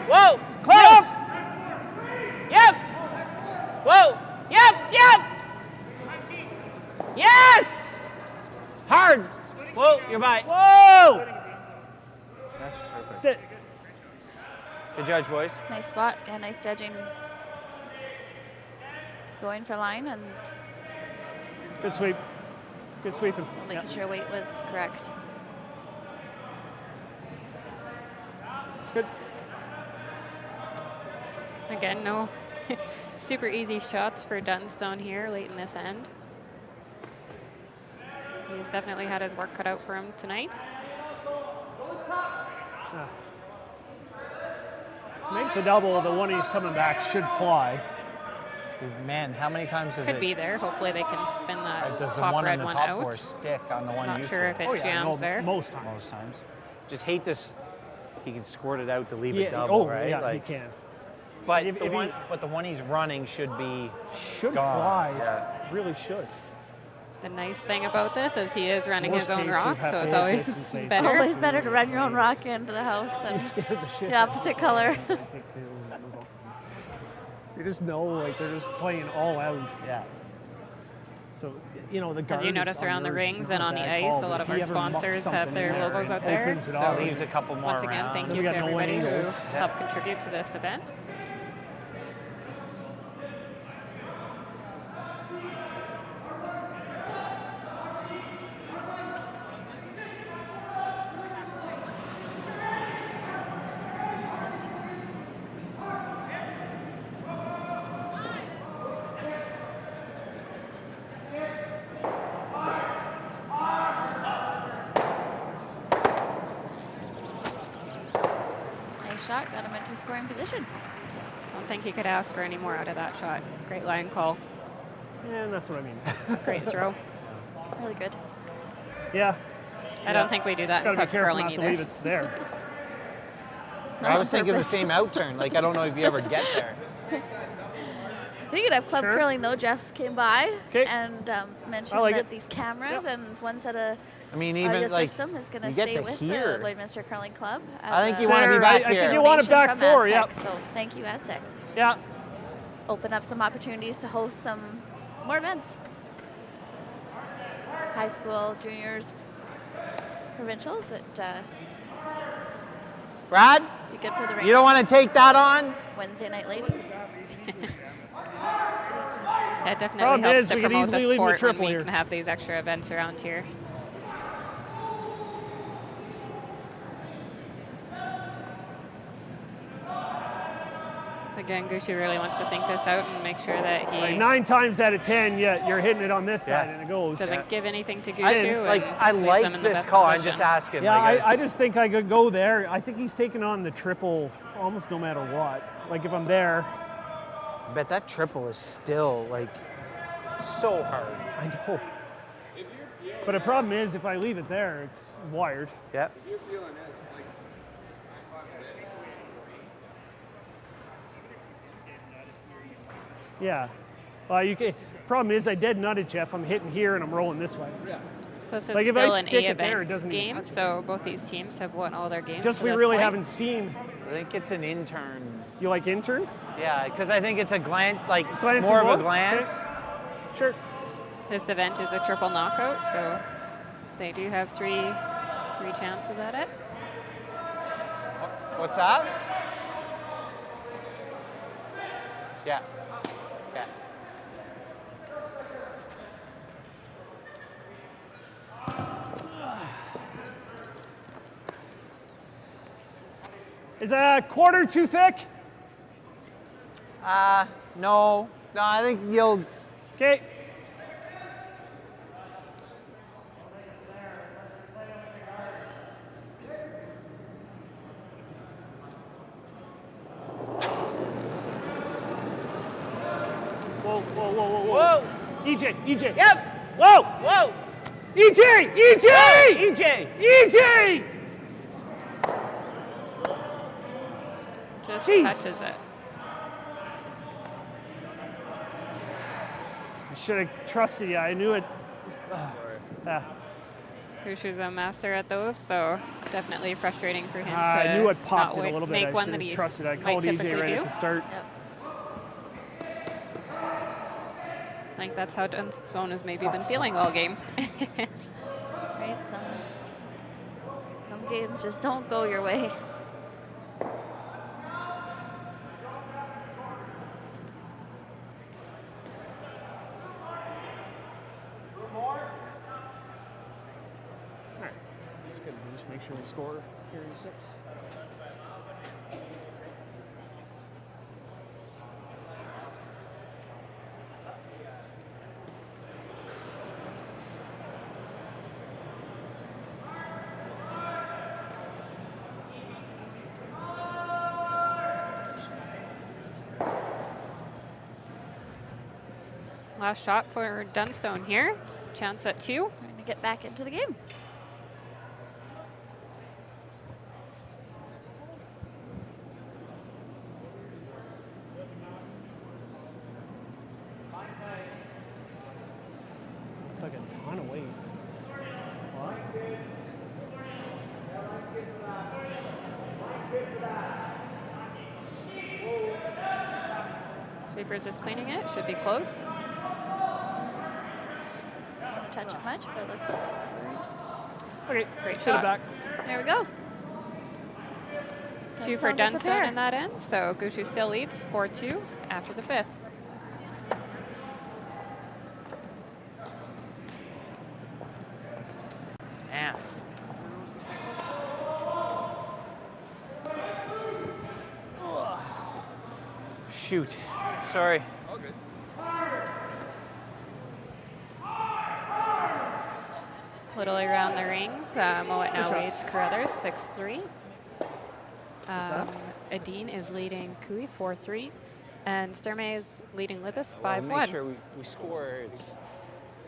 Whoa. Close. Yep. Whoa. Yep. Yep. Yes. Hard. Whoa. You're by.
Whoa!
That's perfect.
Sit.
Good judge, boys.
Nice spot and nice judging. Going for line and
Good sweep. Good sweeping.
making
Yeah.
sure weight was correct.
It's good.
Again, no super easy shots for Dunstone here late in this end. He's definitely had his work cut out for him tonight.
Make the double. The one he's coming back should fly.
Man, how many times does
Could
it?
be there. Hopefully they can spin that
Does the
top
one
red
on the
one
top
out.
four stick on the one
Not
you
sure if it
Oh yeah,
jams
no,
there.
most times.
most times? Just hate this. He can squirt it out to leave
Yeah.
it double,
Oh
right?
yeah,
Like,
he can.
But
If-
the
if
one,
he-
but the one he's running should be
Should
gone.
fly.
Yeah.
Really should.
The nice thing about this is he is running
Worst
his own
case,
rock,
we'd have
so
to
it's
hit
always
this and say,
better.
Always better to run your own rock into the house than
Scared the shit
the
out of
opposite
me.
color.
You just know, like they're just playing all out.
Yeah.
So, you know, the
As
guard
you
is
notice around the
yours, it's
rings
not
and on the
bad
ice,
call,
a
but
lot
if
of
he
our
ever mucks
sponsors have
something
their
in there
logos
and
out there.
opens it
So
up,
Leaves a couple more
once again,
around.
thank
Then
you
we
to
got no
everybody who
angles.
helped contribute to this event.
Nice shot, got him into scoring position.
Don't think he could ask for any more out of that shot. Great line call.
And that's what I mean.
Great throw.
Really good.
Yeah.
I don't think we do that in
Gotta be
club
careful
curling
not to
either.
leave it there.
Not
I
on
was thinking the
purpose.
same out turn. Like, I don't know if you ever get there.
We could have club
Sure.
curling though. Jeff came by
'Kay.
and mentioned
I like
that
it.
these cameras and one set of
I mean,
audio
even like
system is going to
you get
stay
to
with
hear.
the Lloydminster Curling Club.
I think
as
you
a
want to be
Sure,
back
I think
here.
you want it
donation
back
from
forward,
Astec.
yep.
So thank you, Astec.
Yeah.
Open up some opportunities to host some more events. High school, juniors, provincials that
Brad,
be good for the
you don't want to take that on?
Wednesday night ladies.
It definitely
Problem
helps
is,
to
we could
promote the
easily leave him a
sport when
triple
we
here.
can have these extra events around here. Again, Gushue really wants to think this out and make sure that he
Like 9 times out of 10, you're hitting it on this
Yeah.
side and it goes.
doesn't give anything to
I,
Gushue.
like,
and
I
leaves
like
them in the
this
best
call. I'm
position.
just asking.
Yeah,
like,
I just think I could go there. I think he's taking on the triple almost no matter what. Like if I'm there,
I bet that triple is still like so hard.
I know. But the problem is, if I leave it there, it's wired.
Yep.
Yeah. Well, you can. Problem is, I dead nutted, Jeff. I'm hitting here and I'm rolling this way.
This is
Like, if I
still an
stick
A
it there, it
events
doesn't even
game,
touch it.
so both these teams have won all their games.
Just
to
we
this
really
point.
haven't seen.
I think it's an intern.
You like intern?
Yeah, because I think it's a glance, like
Glance
more
and
of a
roll?
glance.
Okay. Sure.
This event is a triple knockout, so they do have three chances at it.
What's that? Yeah. Yeah.
Is a quarter too thick?
No. No, I think you'll.
Okay. Whoa, whoa, whoa, whoa, whoa. EJ, EJ.
Yep.
Whoa!
Whoa.
EJ! EJ!
EJ.
EJ!
Just
Jesus.
touches it.
I should have trusted you. I knew it.
Gushue's a master at those, so definitely frustrating for him to
I knew it popped
not
it a little bit.
make
I
one
should
that
have
he
trusted. I
might
called EJ
typically
right
do.
at the start.
Yep.
I think that's how Dunstone has maybe been feeling all game.
Right? Some games just don't go your way.
Just gonna just make sure we score here in 6.
Last shot for Dunstone here. Chance at 2.
We're going to get back into the game.
It's like a ton of weight. What?
Sweeper's just cleaning it. Should be close.
Don't touch it much, but it looks.
Okay,
Great
let's get
shot.
it back.
There we go.
2 for
gets a pair.
Dunstone in that end, so Gushue still leads 4-2 after the 5th.
Man. Shoot. Sorry.
Little around the rings. Moet now leads Carruthers 6-3. Adine is leading Kui 4-3. And Sturmey is leading Libis
Well,
5-1.
make sure we score. It's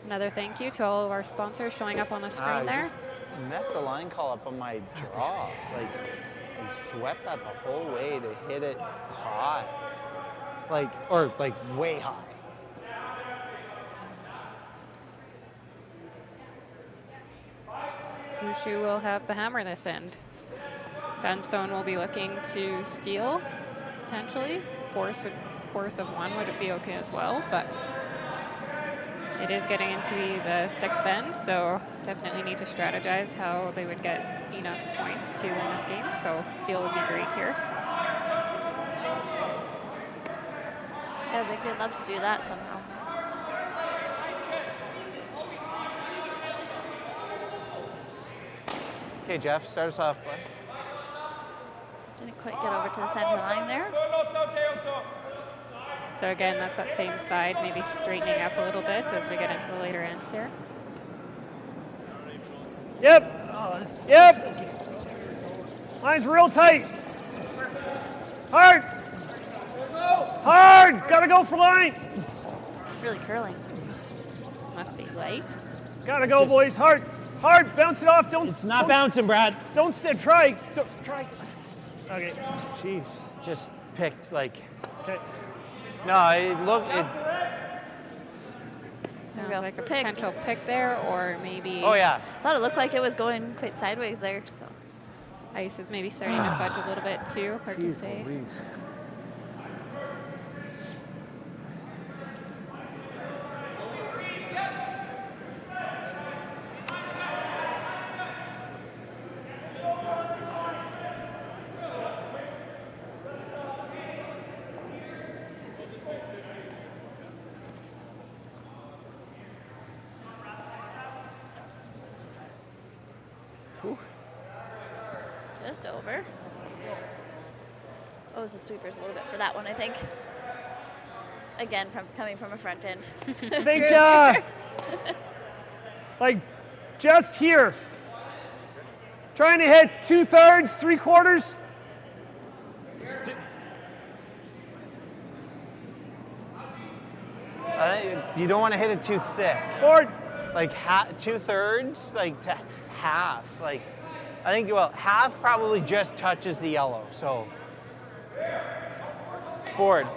Another thank you to all of our sponsors showing up on the screen there.
just messed the line call up on my draw. Like, I swept that the whole way to hit it high. Like, or like way high.
Gushue will have the hammer this end. Dunstone will be looking to steal, potentially. Force of 1 would be okay as well, but it is getting into the 6th end, so definitely need to strategize how they would get enough points to win this game. So steal would be great here.
Yeah, I think they'd love to do that somehow.
Okay, Jeff, start us off, bud.
Didn't quite get over to the center line there.
So again, that's that same side, maybe straightening up a little bit as we get into the later ends here.
Yep. Yep. Line's real tight. Hard. Hard! Gotta go for line!
Really curling.
Must be light.
Gotta go, boys. Hard! Hard! Bounce it off.
It's not bouncing, Brad.
Don't try. Try. Okay. Jeez.
Just picked like.
Okay.
No, it looked.
Sounds
go.
like a
Pick.
potential pick there, or maybe
Oh yeah.
Thought it looked like it was going quite sideways there. So
ice is maybe starting to fudge a little bit too. Hard to say.
just over. Oh, it was the sweepers a little bit for that one, I think. Again, coming from a front end.
I think, like, just here. Trying to hit 2/3, 3/4.
You don't want to hit it too thick.
Forward.
Like 2/3, like to half. Like, I think, well, half probably just touches the yellow. So, forward.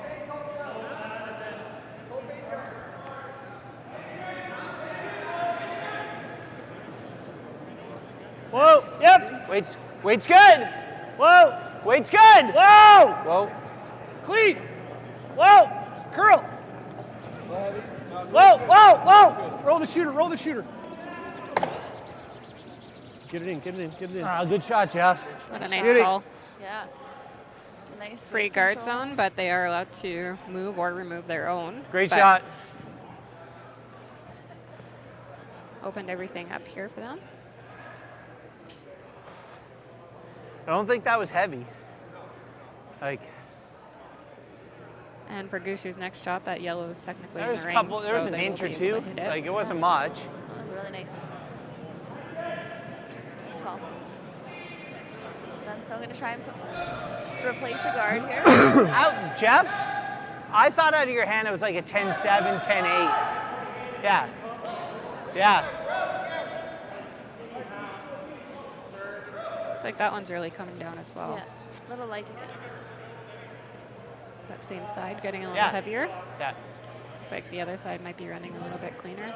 Whoa, yep.
Weight's good.
Whoa,
Weight's good.
whoa,
Whoa.
clean. Whoa, curl. Whoa, whoa, whoa. Roll the shooter, roll the shooter. Get it in, get it in, get it in.
Ah, good shot, Jeff.
What a nice
Beauty.
call.
Yeah. Nice
Free
weight
guard
control.
zone, but they are allowed to move or remove their own.
Great
But
shot.
Opened everything up here for them.
I don't think that was heavy. Like,
And for Gushue's next shot, that yellow is technically
there
in
was
the
a
ring.
couple, there was
so
an
they will
inch or
be
two.
able to hit it.
Like, it wasn't much.
That was really nice. Nice call. Dunstone going to try and replace a guard here.
Out, Jeff. I thought out of your hand it was like a 10-7, 10-8. Yeah. Yeah.
Looks like that one's really coming down as well.
Yeah, little light again.
That same side getting a little
Yeah.
heavier.
Yeah.
Looks like the other side might be running a little bit cleaner.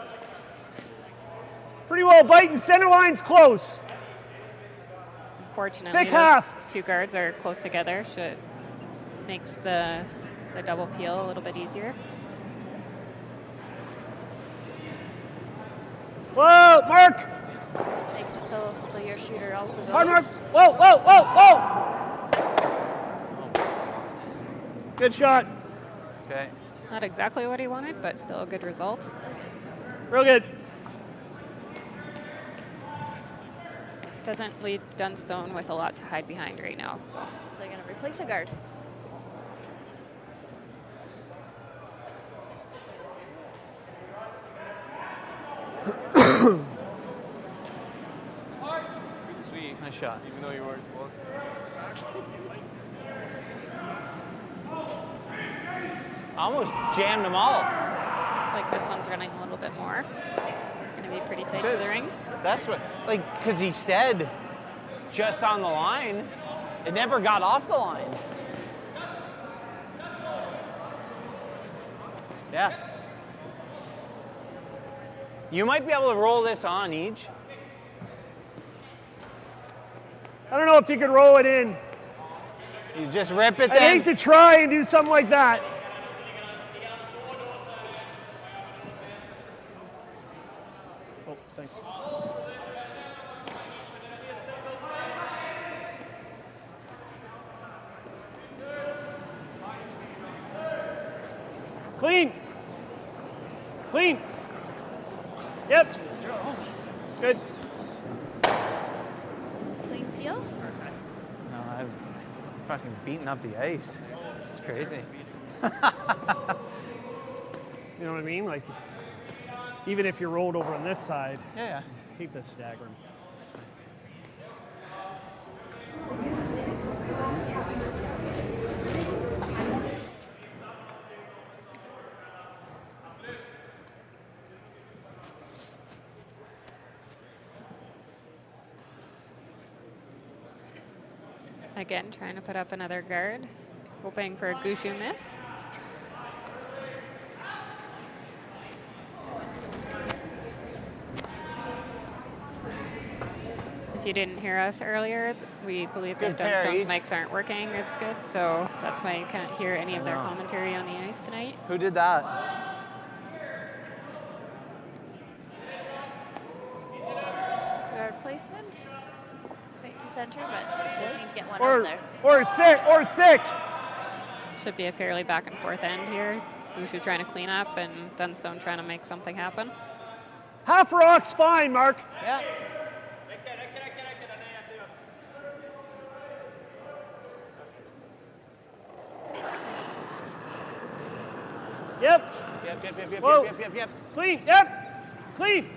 Pretty well biting, center line's close.
Unfortunately,
Thick
those
half.
two guards are close together. Makes the double peel a little bit easier.
Whoa, Mark.
Makes it so your shooter also goes.
Hard Mark. Whoa, whoa, whoa, whoa. Good shot.
Okay.
Not exactly what he wanted, but still a good result.
Real good.
Doesn't leave Dunstone with a lot to hide behind right now. So
So they're going to replace a guard.
Good sweep,
Nice shot.
even though you weren't supposed to.
Almost jammed them all.
looks like this one's running a little bit more. Going to be pretty tight to
Good.
the rings.
That's what, like, because he said just on the line. It never got off the line. Yeah. You might be able to roll this on each.
I don't know if you could roll it in.
You just rip it
I'd
then.
hate to try and do something like that. Oh, thanks. Clean. Clean. Yep. Good.
Nice clean peel.
No, I've fucking beaten up the ice. It's crazy.
You know what I mean? Like, even if you're rolled over on this side,
Yeah.
hate to stagger 'em.
Again, trying to put up another guard, hoping for a Gushue miss. If you didn't hear us earlier, we believe that
Good parry.
Dunstone's mics aren't working as good, so that's why you can't hear any of their
No.
commentary on the ice tonight.
Who did that?
Guard placement. Right to center, but we just need to get one
Or
out there.
or thick.
Should be a fairly back and forth end here. Gushue trying to clean up and Dunstone trying to make something happen.
Half rock's fine, Mark.
Yeah.
Yep.
Yep.
Whoa.
Yep.
Clean. Yep. Clean.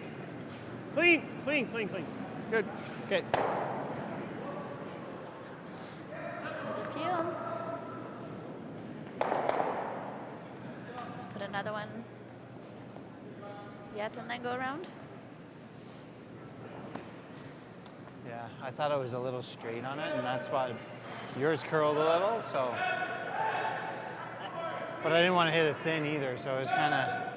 Clean. Good.
Okay.
Another peel. Let's put another one yet and then go around.
Yeah, I thought I was a little straight on it, and that's why yours curled a little, so. But I didn't want to hit it thin either, so it was kind of.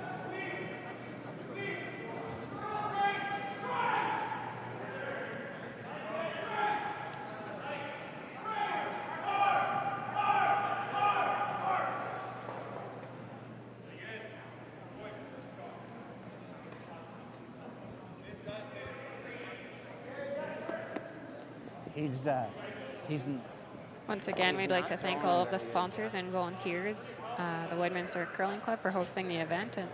He's
Once again, we'd like to thank all of the sponsors and volunteers, the Lloydminster Curling Club for hosting the event, and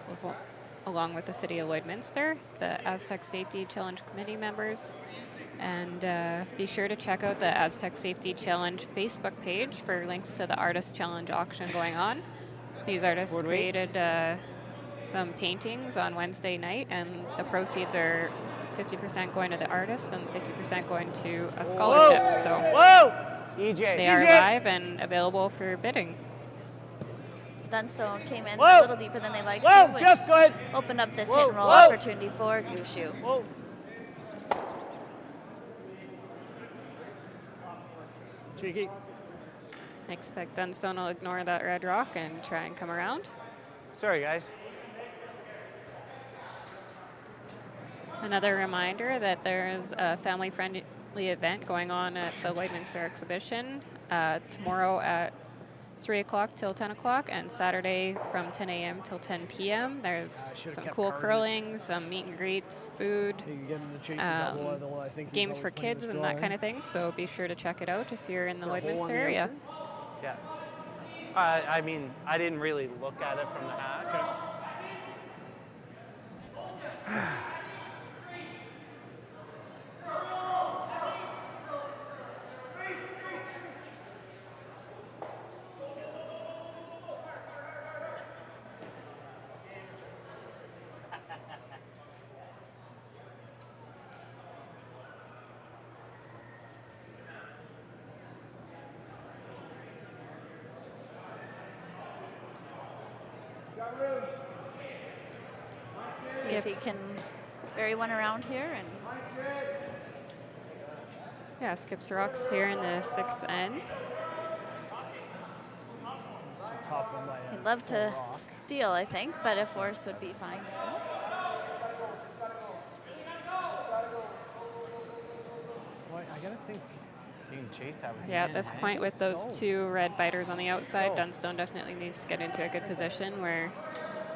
along with the City of Lloydminster, the Astec Safety Challenge Committee members, and be sure to check out the Astec Safety Challenge Facebook page for links to the Artist Challenge auction going on. These artists created some paintings on Wednesday night, and the proceeds are 50% going to the artist and 50% going to a scholarship. So
EJ.
they are live and available for bidding.
Dunstone came in
Whoa.
a little deeper than they liked
Whoa,
to, which
Jeff, go ahead.
opened up this
Whoa,
hit and roll
whoa.
opportunity for Gushue.
Whoa. Cheeky.
I expect Dunstone will ignore that red rock and try and come around.
Sorry, guys.
Another reminder that there is a family-friendly event going on at the Lloydminster exhibition tomorrow at 3 o'clock till 10 o'clock and Saturday from 10 a.m. till 10 p.m. There's some cool curling, some meet and greets, food, games for kids and that kind of thing. So be sure to check it out if you're in the Lloydminster area.
Yeah. I mean, I didn't really look at it from the hatch.
See if he can bury one around here. And
Yeah, skips rocks here in the sixth end.
he'd love to steal, I think, but a force would be fine as well.
I gotta think.
You can chase that with
Yeah, at this point with those two red biters on the outside, Dunstone definitely needs to get into a good position where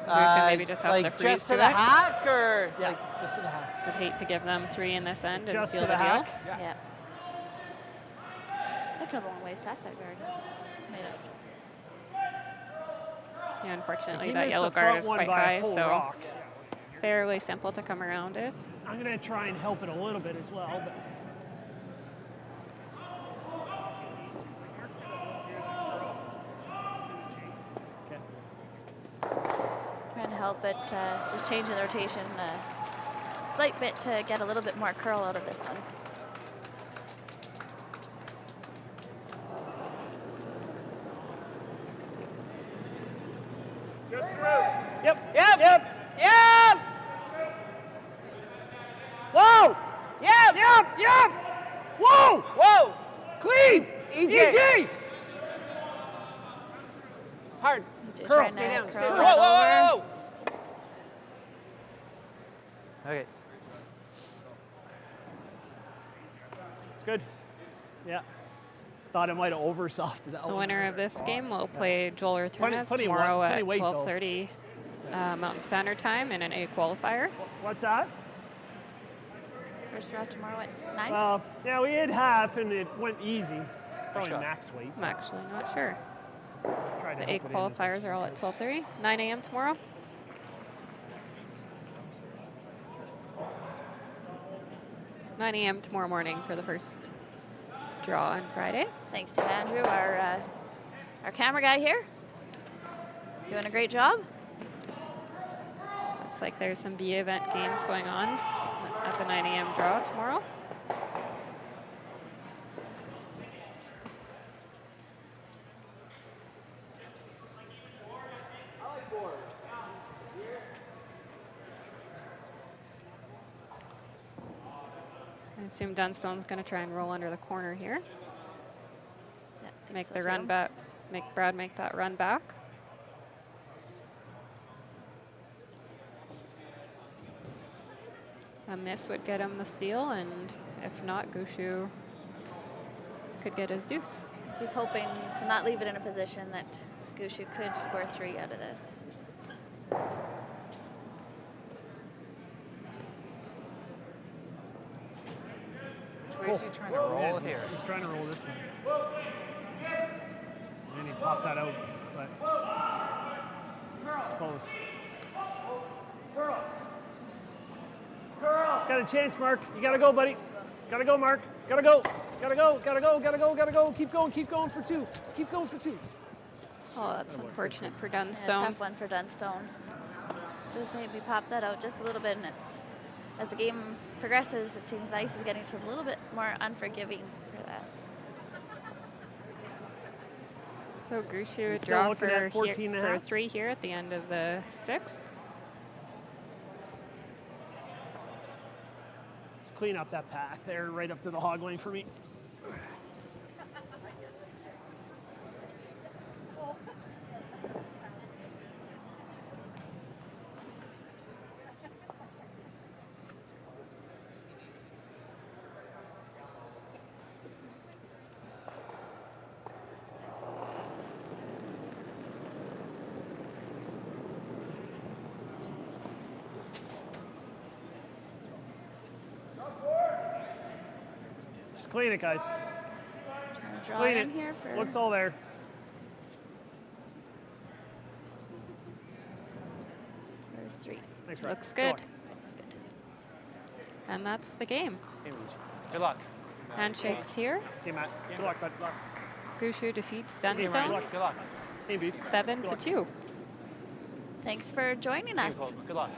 Gushue maybe just has to freeze
just to
to
the
it.
hack, or
Yeah, just to the half.
Would hate to give them 3 in this end and
Just
seal
to
the
the
deal.
hack.
Yeah. They could have a long ways past that guard. Made it.
Yeah, unfortunately,
He
that
missed
yellow
the
guard
front
is
one
quite
by a
high,
full
so
rock.
fairly simple to come around it.
I'm gonna try and help it a little bit as well, but
Trying to help it, just changing the rotation a slight bit to get a little bit more curl out of this one.
Just through.
Yep. Whoa! Yep. Whoa!
Whoa!
Clean! EJ!
Hard.
EJ
Curl.
trying
Stay
to
down. Stay
curl
down.
that
Whoa,
over.
whoa, whoa. Okay.
It's good. Yeah. Thought it might have oversofted that
The
one.
winner of this game will play Joel Returnes
plenty
tomorrow
plenty
at
weight, though.
12:30 Mountain Standard Time in an A qualifier.
What's that?
First draw tomorrow at 9.
Yeah, we had half and it went easy. Probably
shot.
max weight.
I'm actually not sure.
Tried to
The A
help it in as
qualifiers are all at 12:30, 9 a.m. tomorrow. (9 a.m. tomorrow morning for the first draw on Friday.
Thanks to Andrew, our camera guy here. Doing a great job.
Looks like there's some B event games going on at the 9 a.m. draw tomorrow. I assume Dunstone's going to try and roll under the corner here.
Yeah, I think
Make
so
the
too.
run back. Make Brad make that run back. A miss would get him the steal, and if not, Gushue could get his deuce.
He's hoping to not leave it in a position that Gushue could score 3 out of this.
Where is he trying to roll
Yeah,
here?
He's trying to roll this one. And he popped that out, but it's close. He's got a chance, Mark. You gotta go, buddy. Gotta go, Mark. Gotta go. Gotta go. Gotta go. Gotta go. Gotta go. Keep going. Keep going for 2. Keep going for 2.
Oh, that's unfortunate for
Yeah,
Dunstone.
tough one for Dunstone. Just maybe pop that out just a little bit, and as the game progresses, it seems the ice is getting just a little bit more unforgiving for that.
So Gushue would
Still
draw
looking
for,
at 14 and a half.
3 here at the end of the 6th.
Let's clean up that path there, right up to the hog lane for me. Just clean it, guys.
Trying to draw
Clean
in
it.
here for
Looks all there.
there's 3.
Thanks, Rob.
Looks good.
Looks good.
And that's the game.
Hey, Reach. Good luck.
Handshakes here.
Okay, Matt. Good luck, bud. Good luck.
Gushue defeats
Good
Dunstone
luck.
Good luck.
Hey, dude.
7-2.
Thanks for joining us
Good luck.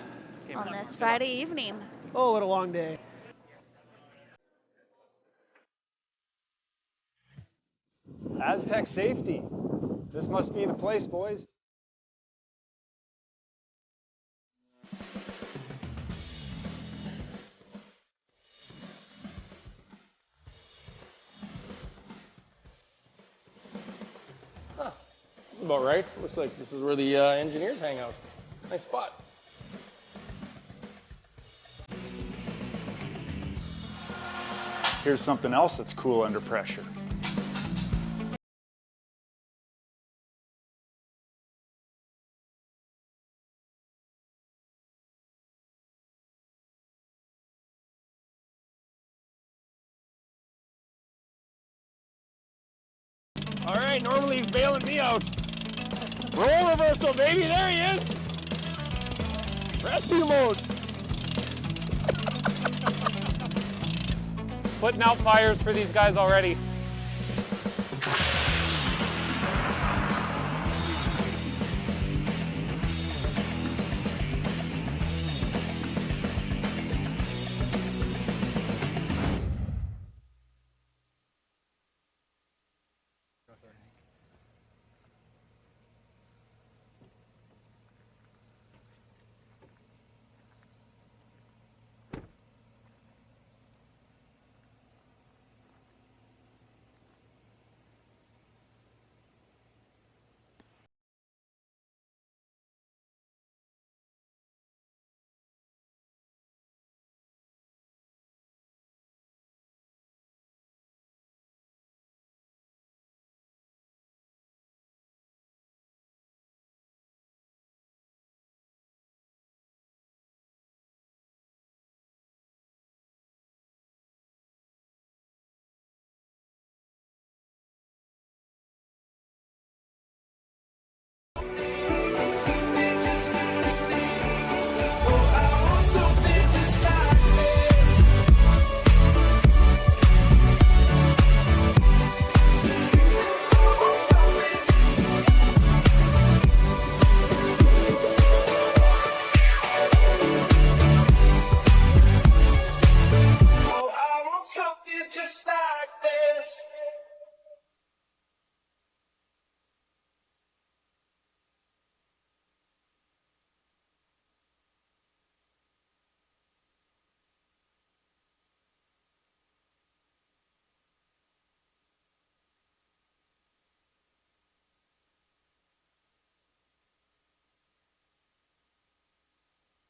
Okay,
on
good luck.
this Friday evening.
Oh, what a long day.
Astec safety. This must be the place, boys.
Huh. That's about right. Looks like this is where the engineers hang out. Nice spot.
Here's something else that's cool under pressure.
All right, normally he's bailing me out. Roll reversal, baby. There he is. Rescue mode.
Putting out fires for these guys already.